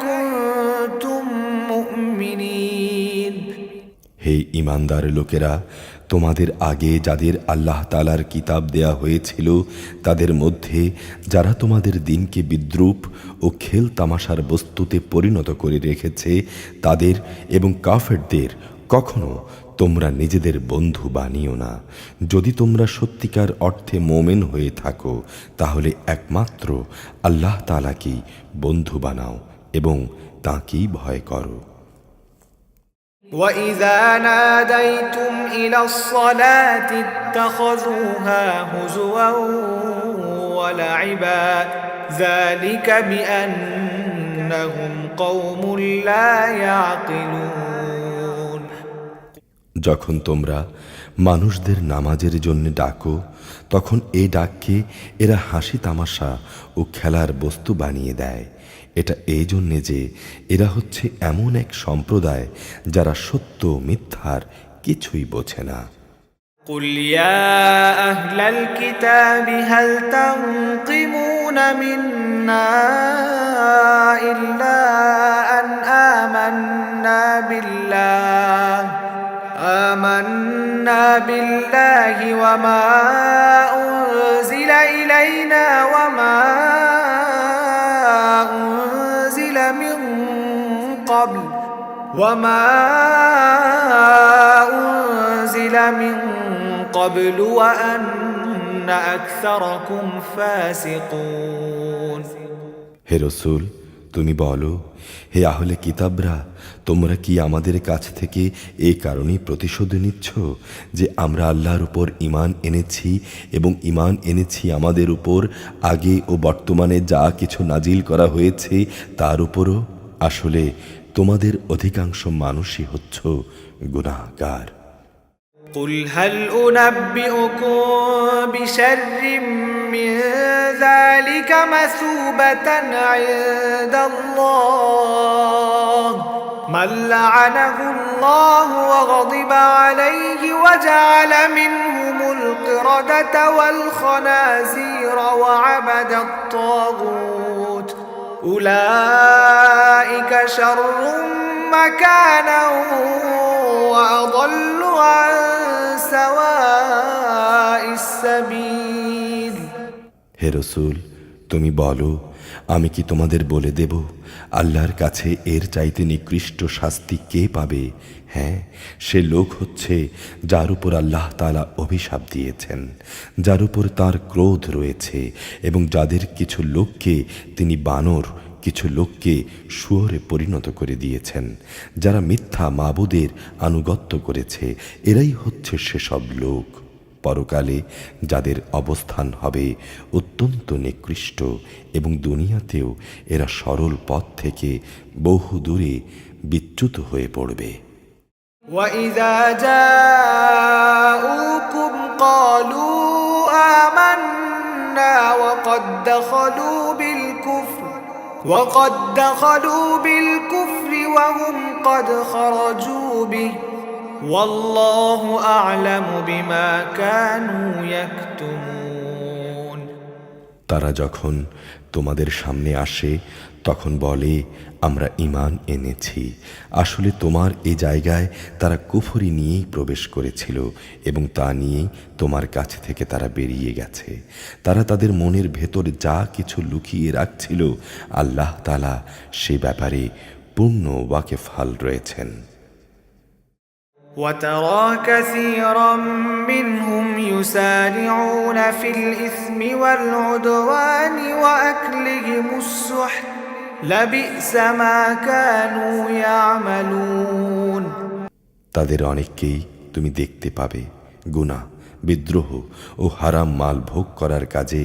كنتم مؤمنين। হে ঈমানদার লোকেরা, তোমাদের আগে যাদের আল্লাহ তাআলার কিতাব দেয়া হয়েছিল তাদের মধ্যে যারা তোমাদের দিনকে বিদ্রূপ ও খেল তামাশার বস্তুতে পরিণত করে রেখেছে, তাদের এবং কাফেরদের কখনো তোমরা নিজেদের বন্ধু বানিও না। যদি তোমরা সত্যিকার অর্থে মোমেন হয়ে থাকো, তাহলে একমাত্র আল্লাহ তাআলাকেই বন্ধু বানাও এবং তাঁকেই ভয় করো। وَإِذَا نَادَيْتُمْ إِلَى الصَّلَاةِ اتَّخَذُوهَا هُزُوًا وَلَعِبًا ذَلِكَ بِأَنَّهُمْ قَوْمٌ لَّا يَعْقِلُونَ। যখন তোমরা মানুষদের নামাজের জন্য ডাকো, তখন এই ডাককে এরা হাসি তামাশা ও খেলার বস্তু বানিয়ে দেয়। এটা এই জন্যে যে এরা হচ্ছে এমন এক সম্প্রদায় যারা সত্য মিথ্যার কিছুই বোঝে না। قُلْ يَا أَهْلَ الْكِتَابِ هَلْ تَنقِمُونَ مِنَّا إِلَّا أَنْ آمَنَّا بِاللَّهِ وَمَا أُنزِلَ إِلَيْنَا وَمَا أُنزِلَ من قبل وأن أكثركم فاسقون। হে রসূল, তুমি বলো, হে আহলে কিতাবরা, তোমরা কি আমাদের কাছ থেকে এই কারণেই প্রতিশোধ নিচ্ছ যে আমরা আল্লাহর উপর ঈমান এনেছি এবং ঈমান এনেছি আমাদের উপর আগে ও বর্তমানে যা কিছু নাজিল করা হয়েছে তার উপরও? আসলে তোমাদের অধিকাংশ মানুষই হচ্ছ গুনাহগার। قُلْ هَلْ أُنَبِّئُكُم بِشَرٍّ مِّن ذَلِكَ مَثُوبَةً عِندَ اللَّهِ مَن لَّعَنَهُ اللَّهُ وَغَضِبَ عَلَيْهِ وَجَعَلَ مِنْهُمُ الْقِرَدَةَ وَالْخَنَازِيرَ وَعَبَدَ الطَّاغُوتَ أُولَٰئِكَ شَرٌّ مَّكَانًا وَأَضَلُّ عَن سَوَاءِ السَّبِيلِ। হে রসূল, তুমি বলো, আমি কি তোমাদের বলে দেব আল্লাহর কাছে এর চাইতে নিকৃষ্ট শাস্তি কে পাবে? হ্যাঁ, সে লোক হচ্ছে যার উপর আল্লাহ তাআলা অভিশাপ দিয়েছেন, যার উপর তার ক্রোধ রয়েছে এবং যাদের কিছু লোককে তিনি বানর, কিছু লোককে শুয়োরে পরিণত করে দিয়েছেন। যারা মিথ্যা মাবুদের আনুগত্য করেছে, এরাই হচ্ছে সেসব লোক। পরকালে যাদের অবস্থান হবে অত্যন্ত নিকৃষ্ট এবং দুনিয়াতেও এরা সরল পথ থেকে বহু দূরে বিচ্যুত হয়ে পড়বে। وَإِذَا جَاءُوكُمْ قَالُوا آمَنَّا وَقَدْ دَخَلُوا بِالْكُفْرِ وَهُمْ قَدْ خَرَجُوا بِهِ وَاللَّهُ أَعْلَمُ بِمَا كَانُوا يَكْتُمُونَ। তারা যখন তোমাদের সামনে আসে তখন বলে, আমরা ঈমান এনেছি। আসলে তোমার এ জায়গায় তারা কুফরি নিয়েই প্রবেশ করেছিল এবং তা নিয়েই তোমার কাছ থেকে তারা বেরিয়ে গেছে। তারা তাদের মনের ভেতর যা কিছু লুকিয়ে রাখছিল, আল্লাহ তাআলা সে ব্যাপারে পূর্ণ ওয়াকিফহাল রয়েছেন। وَتَرَى كَثِيرًا مِّنْهُمْ يُسَارِعُونَ فِي الْإِثْمِ وَالْعُدْوَانِ وَأَكْلِهِمُ السُّحْتَ لبئس ما كانوا يعملون তাদের অনেককেই তুমি দেখতে পাবে গুনাহ, বিদ্রোহ ও হারাম মাল ভোগ করার কাজে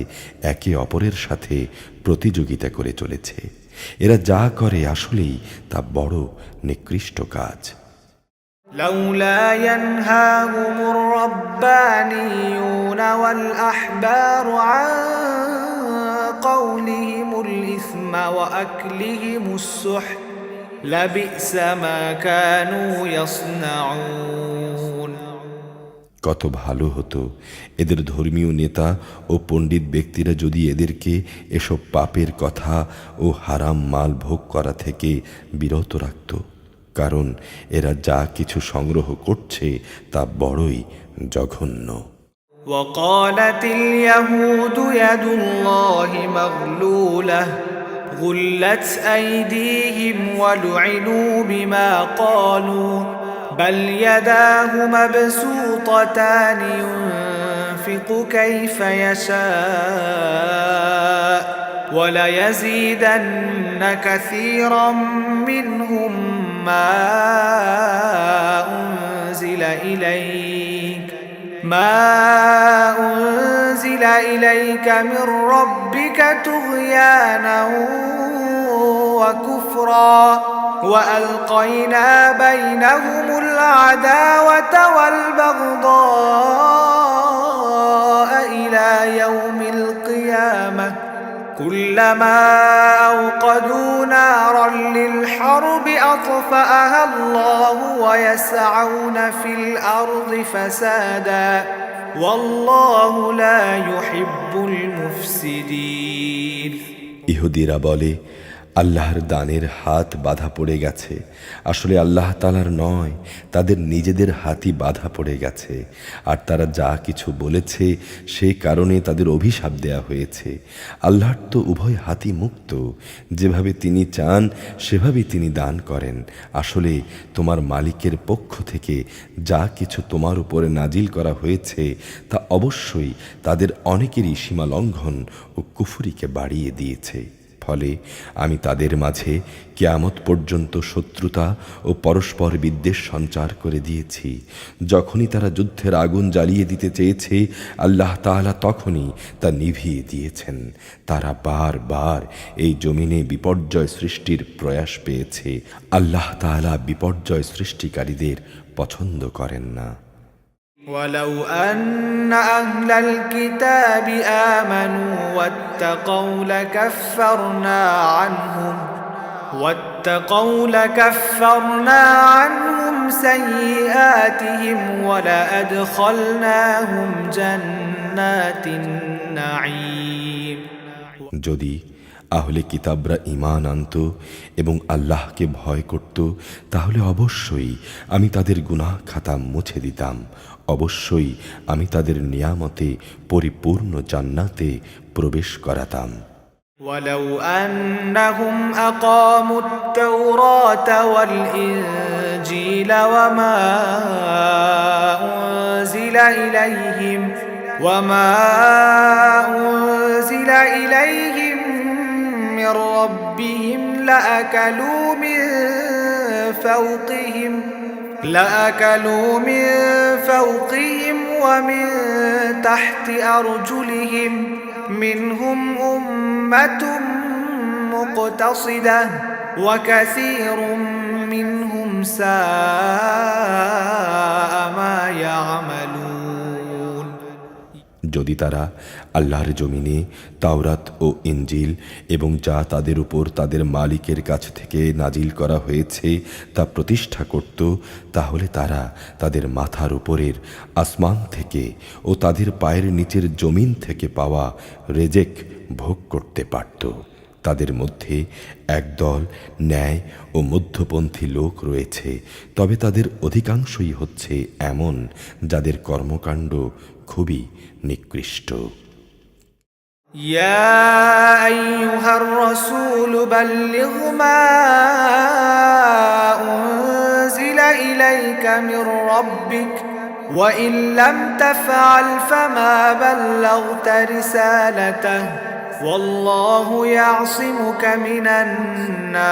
একে অপরের সাথে প্রতিযোগিতা করে চলেছে। এরা যা করে আসলেই তা বড় নিকৃষ্ট কাজ। لولا ينهاهم الربانيون والأحبار عن قولهم الإثم وأكلهم السحت لبئس ما كانوا يصنعون কত ভালো হতো এদের ধর্মীয় নেতা ও পণ্ডিত ব্যক্তিরা যদি এদেরকে এসব পাপের কথা ও হারাম মাল ভোগ করা থেকে বিরত রাখত, কারণ এরা যা কিছু সংগ্রহ করছে তা বড়ই জঘন্য। وقالت اليهود يد الله مغلولة غلت أيديهم ولعنوا بما قالوا بل يداه مبسوطتان ينفق كيف يشاء وليزيدن كثيرا منهم ما أنزل إليك من ربك طغيانا وكفرا وألقينا بينهم العداوة والبغضاء إلى يوم القيامة كلما أوقدوا نارا للحرب أطفأها الله ويسعون في الأرض فسادا والله لا يحب المفسدين ইহুদিরা বলে আল্লাহর দানের হাত বাঁধা পড়ে গেছে, আসলে আল্লাহ তাআলার নয়, তাদের নিজেদের হাতই বাঁধা পড়ে গেছে। আর তারা যা কিছু বলেছে সে কারণে তাদের অভিশাপ দেয়া হয়েছে। আল্লাহর তো উভয় হাতই মুক্ত, যেভাবে তিনি চান সেভাবেই তিনি দান করেন। আসলে তোমার মালিকের পক্ষ থেকে যা কিছু তোমার উপরে নাজিল করা হয়েছে তা অবশ্যই তাদের অনেকেরই সীমা লঙ্ঘন ও কুফরিকে বাড়িয়ে দিয়েছে। ফলে আমি তাদের মাঝে কিয়ামত পর্যন্ত শত্রুতা ও পরস্পর বিদ্বেষ সঞ্চার করে দিয়েছি। যখনই তারা যুদ্ধের আগুন জ্বালিয়ে দিতে চেয়েছে আল্লাহ তাআলা তখনই তা নিভিয়ে দিয়েছেন। তারা বারবার এই জমিনে বিপর্যয় সৃষ্টির প্রয়াস পেয়েছে। আল্লাহ তাআলা বিপর্যয় সৃষ্টিকারীদের পছন্দ করেন না। ولو أن أهل الكتاب آمنوا واتقوا لكفرنا عنهم سيئاتهم ولأدخلناهم جنات النعيم যদি আহলে কিতাবরা ঈমান আনত এবং আল্লাহকে ভয় করত, তাহলে অবশ্যই আমি তাদের গুনাহ খাতা মুছে দিতাম। অবশ্যই আমি তাদের নিয়ামতে পরিপূর্ণ জান্নাতে প্রবেশ করাতাম। ولو أنهم أقاموا التوراة والإنجيل وما أنزل إليهم من ربهم لأكلوا من فوقهم ومن تحت أرجلهم منهم أمة مقتصدة وكثير منهم ساء ما يعملون যদি তারা আল্লাহর জমিনে তাওরাত ও ইনজিল এবং যা তাদের উপর তাদের মালিকের কাছ থেকে নাজিল করা হয়েছে তা প্রতিষ্ঠা করত, তাহলে তারা তাদের মাথার উপরের আসমান থেকে ও তাদের পায়ের নিচের জমিন থেকে পাওয়া রেজেক ভোগ করতে পারত। তাদের মধ্যে একদল ন্যায় ও মধ্যপন্থী লোক রয়েছে, তবে তাদের অধিকাংশই হচ্ছে এমন যাদের কর্মকাণ্ড খুবই নিকৃষ্ট। يا أيها الرسول بلغ ما أنزل إليك من ربك وإن لم تفعل فما بلغت رسالته والله يعصمك من الناس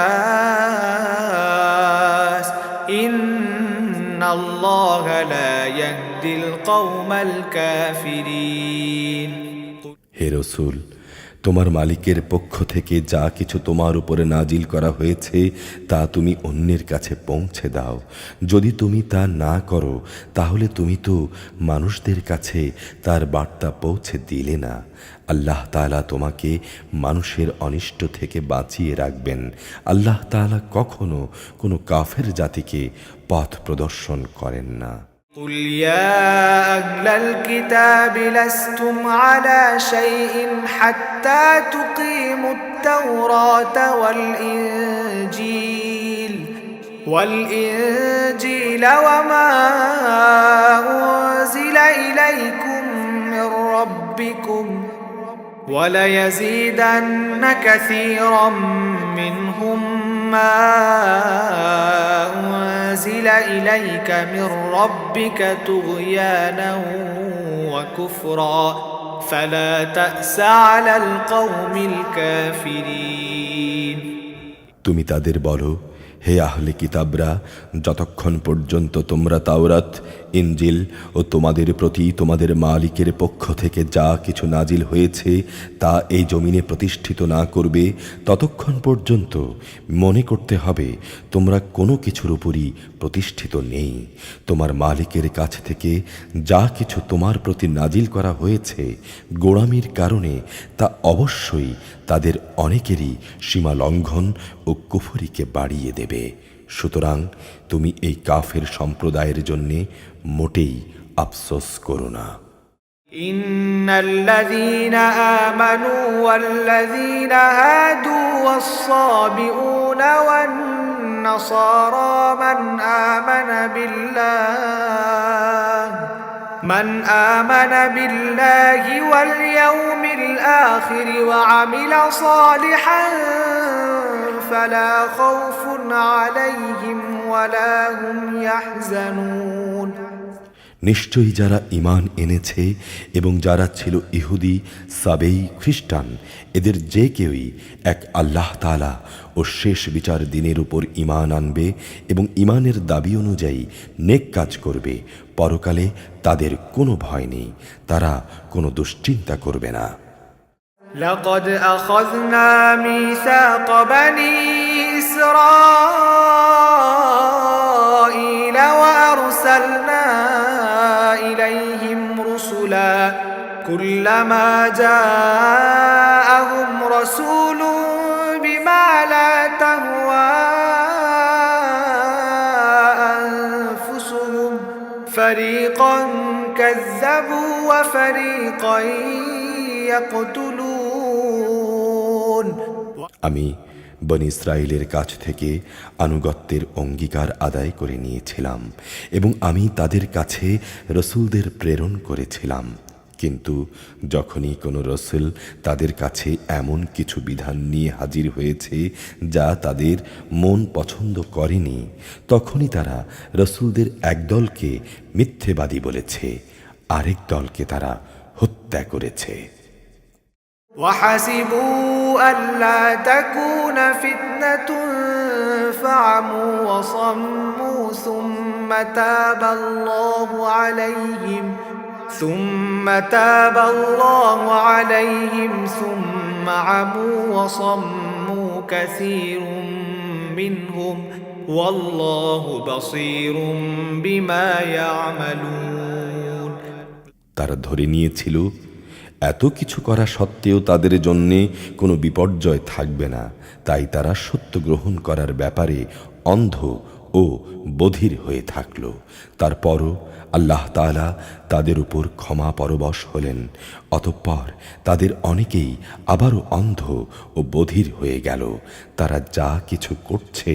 إن الله لا يهدي القوم الكافرين হে রসূল, তোমার মালিকের পক্ষ থেকে যা কিছু তোমার উপরে নাজিল করা হয়েছে তা তুমি অন্যের কাছে পৌঁছে দাও। যদি তুমি তা না করো তাহলে তুমি তো মানুষদের কাছে তার বার্তা পৌঁছে দিলে না। আল্লাহ তাআলা তোমাকে মানুষের অনিষ্ট থেকে বাঁচিয়ে রাখবেন। আল্লাহ তাআলা কখনো কোনো কাফের জাতিকে পথ প্রদর্শন করেন না। قل يا أهل الكتاب لستم على شيء حتى تقيموا التوراة والإنجيل وما أنزل إليكم من ربكم وليزيدن كثيرا منهم ما أنزل إليك من ربك طغيانا وكفرا فلا تأس على القوم الكافرين তুমি তাদের বলো, হে আহলে কিতাবরা, যতক্ষণ পর্যন্ত তোমরা তাওরাত, ইনজিল ও তোমাদের প্রতি তোমাদের মালিকের পক্ষ থেকে যা কিছু নাজিল হয়েছে তা এই জমিনে প্রতিষ্ঠিত না করবে, ততক্ষণ পর্যন্ত মনে করতে হবে তোমরা কোনো কিছুর উপরই প্রতিষ্ঠিত নেই। তোমার মালিকের কাছ থেকে যা কিছু তোমার প্রতি নাজিল করা হয়েছে গোঁড়ামির কারণে তা অবশ্যই তাদের অনেকেরই সীমা লঙ্ঘন ও কুফরিকে বাড়িয়ে দেবে। সুতরাং তুমি এই কাফের সম্প্রদায়ের জন্যে মোটেই আফসোস করো না। ইন্নাল্লাযীনা আমানু ওয়াল্লাযীনা হাদু ওয়াস-সাবিউনা ওয়ান-নাসারা من آمن بالله واليوم الآخر وعمل صالحا فلا خوف عليهم ولا هم يحزنون নিশ্চয়ই যারা ঈমান এনেছে এবং যারা ছিল ইহুদি, সাবেই, খ্রিস্টান, এদের যে কেউই এক আল্লাহ তাআলা ও শেষ বিচার দিনের উপর ঈমান আনবে এবং ঈমানের দাবি অনুযায়ী নেক কাজ করবে, পরকালে তাদের কোনো ভয় নেই, তারা কোনো দুশ্চিন্তা করবে না। لقد أخذنا ميثاق بني إسرائيل وأرسلنا إليهم رسلا كلما جاءهم رسول بما لا تهوى أنفسهم فريقا كذبوا وفريقا يقتلون আমি বনী ইসরাইলের কাছ থেকে আনুগত্যের অঙ্গীকার আদায় করে নিয়েছিলাম এবং আমি তাদের কাছে রসূলদের প্রেরণ করেছিলাম। কিন্তু যখনই কোনো রসূল তাদের কাছে এমন কিছু বিধান নিয়ে হাজির হয়েছে যা তাদের মন পছন্দ করেনি, তখনই তারা রসূলদের এক দলকে মিথ্যেবাদী বলেছে, আরেক দলকে তারা হত্যা করেছে। وحسبوا ألا تكون فتنة فعموا وصموا ثم تاب الله عليهم ثم عموا وصموا كثير منهم والله بصير بما يعملون তারা ধরে নিয়েছিল এত কিছু করা সত্ত্বেও তাদের জন্যে কোনো বিপর্যয় থাকবে না, তাই তারা সত্য গ্রহণ করার ব্যাপারে অন্ধ ও বধির হয়ে থাকল। তারপরও আল্লাহ তাআলা তাদের উপর ক্ষমা পরবশ হলেন। অতঃপর তাদের অনেকেই আবারও অন্ধ ও বধির হয়ে গেল। তারা যা কিছু করছে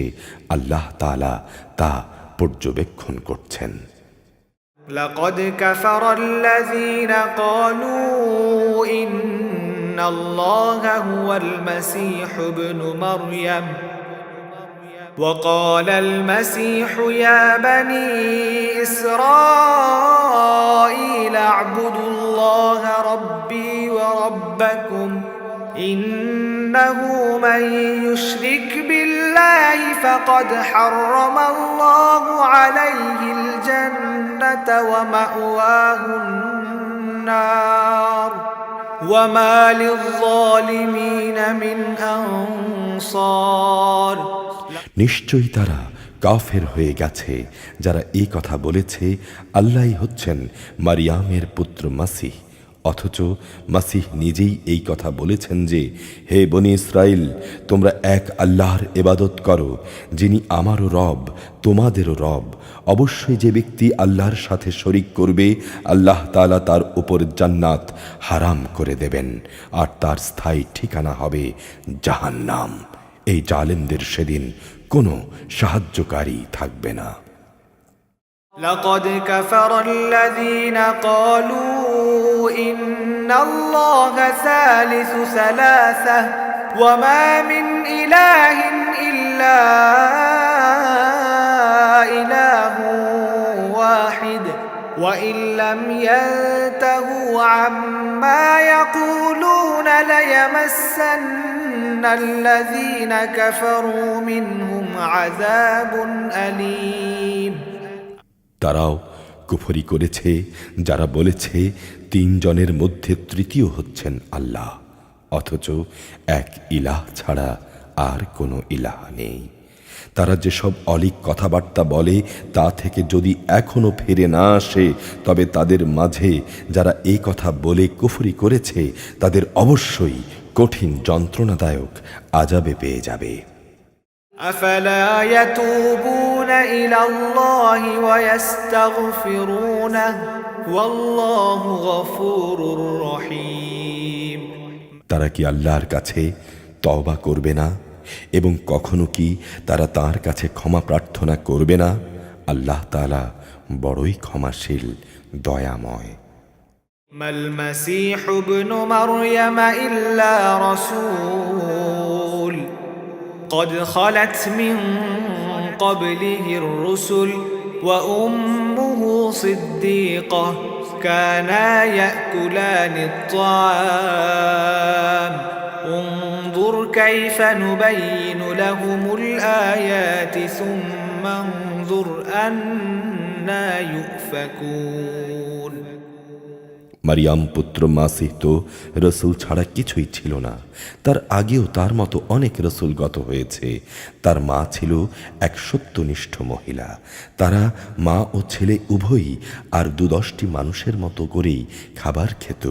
আল্লাহ তাআলা তা পর্যবেক্ষণ করছেন। لقد كفر الذين قالوا إن الله هو المسيح ابن مريم وقال المسيح يا بني إسرائيل اعبدوا الله ربي وربكم إنه من يشرك بالله فقد حرم الله عليه الجنة ومأواه النار وما للظالمين من أنصار নিশ্চয়ই তারা কাফের হয়ে গেছে যারা এই কথা বলেছে আল্লাহই হচ্ছেন মারিয়ামের পুত্র মাসিহ, অথচ মাসিহ নিজেই এই কথা বলেছেন যে, হে বনি ইসরাইল, তোমরা এক আল্লাহর ইবাদত করো, যিনি আমারও রব তোমাদেরও রব। অবশ্যই যে ব্যক্তি আল্লাহর সাথে শরিক করবে আল্লাহ তাআলা তার উপর জান্নাত হারাম করে দেবেন, আর তার স্থায়ী ঠিকানা হবে জাহান্নাম। এই জালেমদের সেদিন কোনো সাহায্যকারী থাকবে না। لقد كفر الذين قالوا إن الله ثالث ثلاثة وما من إله إلا إله واحد وإن لم ينتهوا عما يقولون ليمسن الذين كفروا منهم عذاب أليم তারাও কুফরি করেছে যারা বলেছে তিনজনের মধ্যে তৃতীয় হচ্ছেন আল্লাহ, অথচ এক ইলাহ ছাড়া আর কোনো ইলাহ নেই। তারা যেসব অলীক কথাবার্তা বলে তা থেকে যদি এখনো ফিরে না আসে, তবে তাদের মাঝে যারা এই কথা বলে কুফরি করেছে তাদের অবশ্যই কঠিন যন্ত্রণাদায়ক আযাবে পেয়ে যাবে। أفلا يتوبون إلى الله ويستغفرونه والله غفور رحيم তারা কি আল্লাহর কাছে তওবা করবে না এবং কখনো কি তারা তার কাছে ক্ষমা প্রার্থনা করবে না? আল্লাহ তাআলা বড়ই ক্ষমাশীল, দয়াময়। ما المسيح ابن مريم إلا رسول قد خلت من قبله الرسل وأمه صديقة كانا يأكلان الطعام انظر كيف نبين لهم الآيات ثم انظر أنا يؤفكون মারিয়াম পুত্র মাসিহ তো রসুল ছাড়া কিছুই ছিল না। তার আগেও তার মতো অনেক রসুল গত হয়েছে। তার মা ছিল এক সত্যনিষ্ঠ মহিলা। তারা মা ও ছেলে উভয়ই আর ২-১০টি মানুষের মতো করেই খাবার খেত।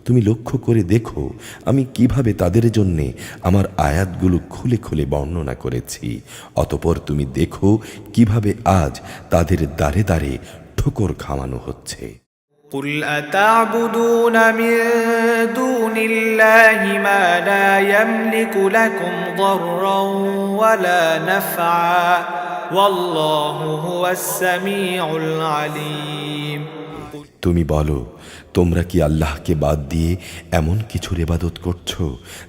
তুমি লক্ষ্য করে দেখো আমি কিভাবে তাদের জন্যে আমার আয়াতগুলো খুলে খুলে বর্ণনা করেছি। অতপর তুমি দেখো কিভাবে আজ তাদের দ্বারে দ্বারে ঠোকর খাওয়ানো হচ্ছে। قل أتعبدون من دون الله ما لا يملك لكم ضرا ولا نفعا والله هو السميع العليم তুমি বলো, তোমরা কি আল্লাহকে বাদ দিয়ে এমন কিছুর ইবাদত করছো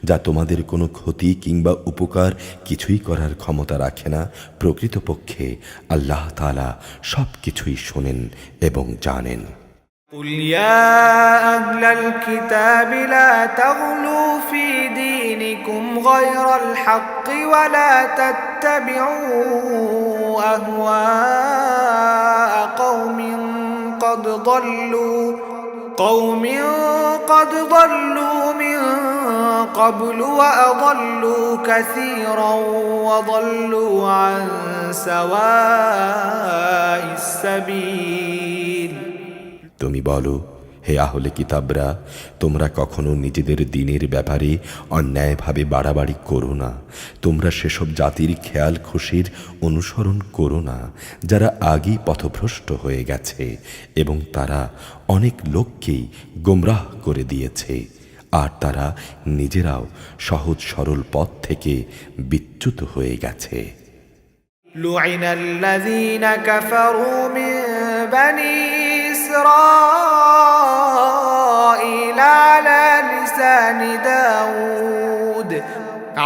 যা তোমাদের কোনো ক্ষতি কিংবা উপকার কিছুই করার ক্ষমতা রাখে না? প্রকৃতপক্ষে আল্লাহ তাআলা সব কিছুই শোনেন এবং জানেন। قل يا أهل الكتاب لا تغلوا في دينكم غير الحق ولا تتبعوا أهواء قوم قد ضلوا من قبل وأضلوا كثيرا وضلوا عن سواء السبيل তুমি বলো, হে আহলে কিতাবরা, তোমরা কখনো নিজেদের দ্বীনের ব্যাপারে অন্যায়ভাবে বাড়াবাড়ি করো না। তোমরা সেসব জাতির খেয়াল খুশির অনুসরণ করো না যারা আগেই পথভ্রষ্ট হয়ে গেছে এবং তারা অনেক লোককেই গোমরাহ করে দিয়েছে, আর তারা নিজেরাও সহজ সরল পথ থেকে বিচ্যুত হয়ে গেছে। لعن الذين كفروا من بني إسرائيل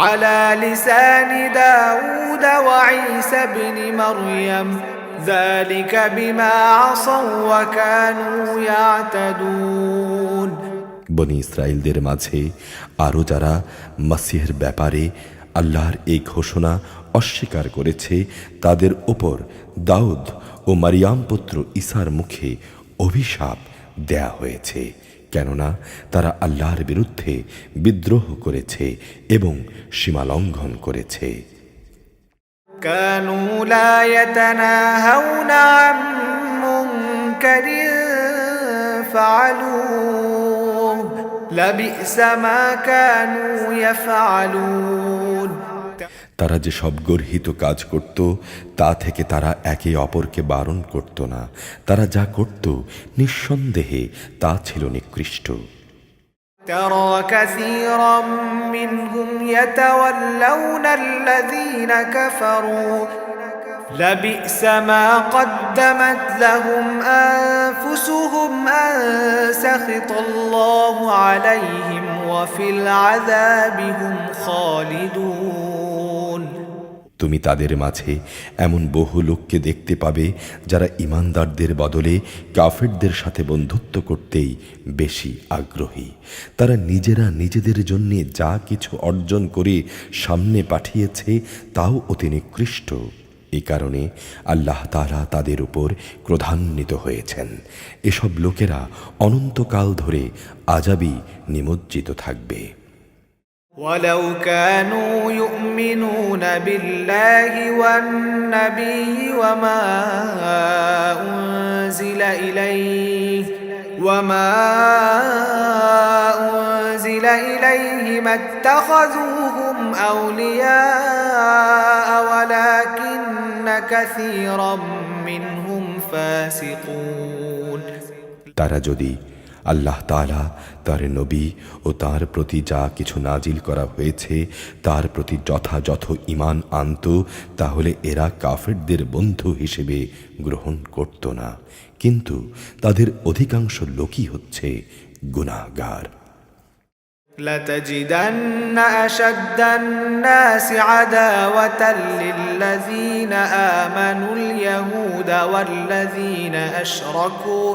على لسان داود وعيسى بن مريم ذلك بما عصوا وكانوا يعتدون বনি ইসরায়েলদের মাঝে আরও যারা মাসিহের ব্যাপারে আল্লাহর এই ঘোষণা অস্বীকার করেছে, তাদের ওপর দাউদ ও মারিয়াম পুত্র ঈসার মুখে অভিশাপ দেয়া হয়েছে, কেননা তারা আল্লাহর বিরুদ্ধে বিদ্রোহ করেছে এবং সীমালঙ্ঘন করেছে। كانوا لا يتناهون عن منكر فعلوه لبئس ما كانوا يفعلون। তারা যে সব গর্হিত কাজ করত তা থেকে তারা একে অপরকে বারণ করত না। তারা যা করত নিঃসন্দেহে তা ছিল নিকৃষ্ট। ترى كثيرا منهم يتولون الذين كفروا لبئس ما قدمت لهم أنفسهم أن سخط الله عليهم وفي العذاب هم خالدون। তুমি তাদের মাঝে এমন বহু লোককে দেখতে পাবে যারা ঈমানদারদের বদলে কাফেরদের সাথে বন্ধুত্ব করতেই বেশি আগ্রহী। তারা নিজেরা নিজেদের জন্য যা কিছু অর্জন করে সামনে পাঠিয়েছে তাও অতি নিকৃষ্ট। এই কারণে আল্লাহ তাআলা তাদের উপর ক্রোধান্বিত হয়েছেন। এসব লোকেরা অনন্তকাল ধরে আযাবি নিমজ্জিত থাকবে। ولو كانوا يؤمنون بالله والنبي وما أنزل إليه ما اتخذوهم أولياء ولكن كثيرا منهم فاسقون। তারা যদি আল্লাহ তাআলা, তার নবী ও তার প্রতি যা কিছু নাজিল করা হয়েছে তার প্রতি যথাযথ ঈমান আনত, তাহলে এরা কাফেরদের বন্ধু হিসেবে গ্রহণ করত না। কিন্তু তাদের অধিকাংশ লোকই হচ্ছে গুনাহগার। لتجدن أشد الناس عداوة للذين آمنوا اليهود والذين أشركوا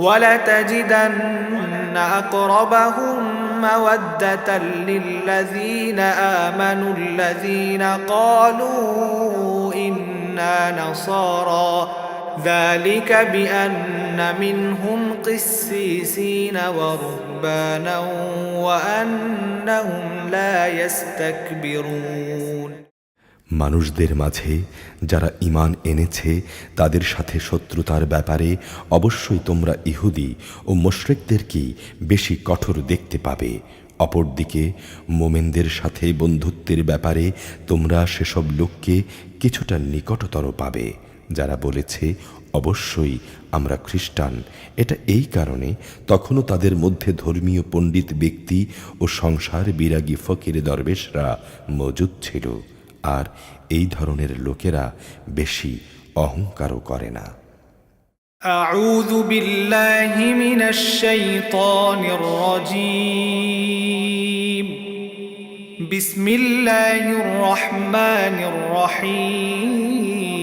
ولتجدن أقربهم مودة للذين آمنوا الذين قالوا إنا نصارى ذلك بأن منهم قسيسين ورهبانا وأنهم لا يستكبرون। মানুষদের মাঝে যারা ঈমান এনেছে তাদের সাথে শত্রুতার ব্যাপারে অবশ্যই তোমরা ইহুদি ও মুশরিকদেরকেই বেশি কঠোর দেখতে পাবে। অপরদিকে মোমেনদের সাথে বন্ধুত্বের ব্যাপারে তোমরা সেসব লোককে কিছুটা নিকটতর পাবে যারা বলেছে অবশ্যই আমরা খ্রিস্টান। এটা এই কারণে তখনও তাদের মধ্যে ধর্মীয় পণ্ডিত ব্যক্তি ও সংসার বিরাগী ফকির দরবেশরা মজুদ ছিল, আর এই ধরনের লোকেরা বেশি অহংকারও করে না। أعوذ بالله من الشيطان الرجيم بسم الله الرحمن الرحيم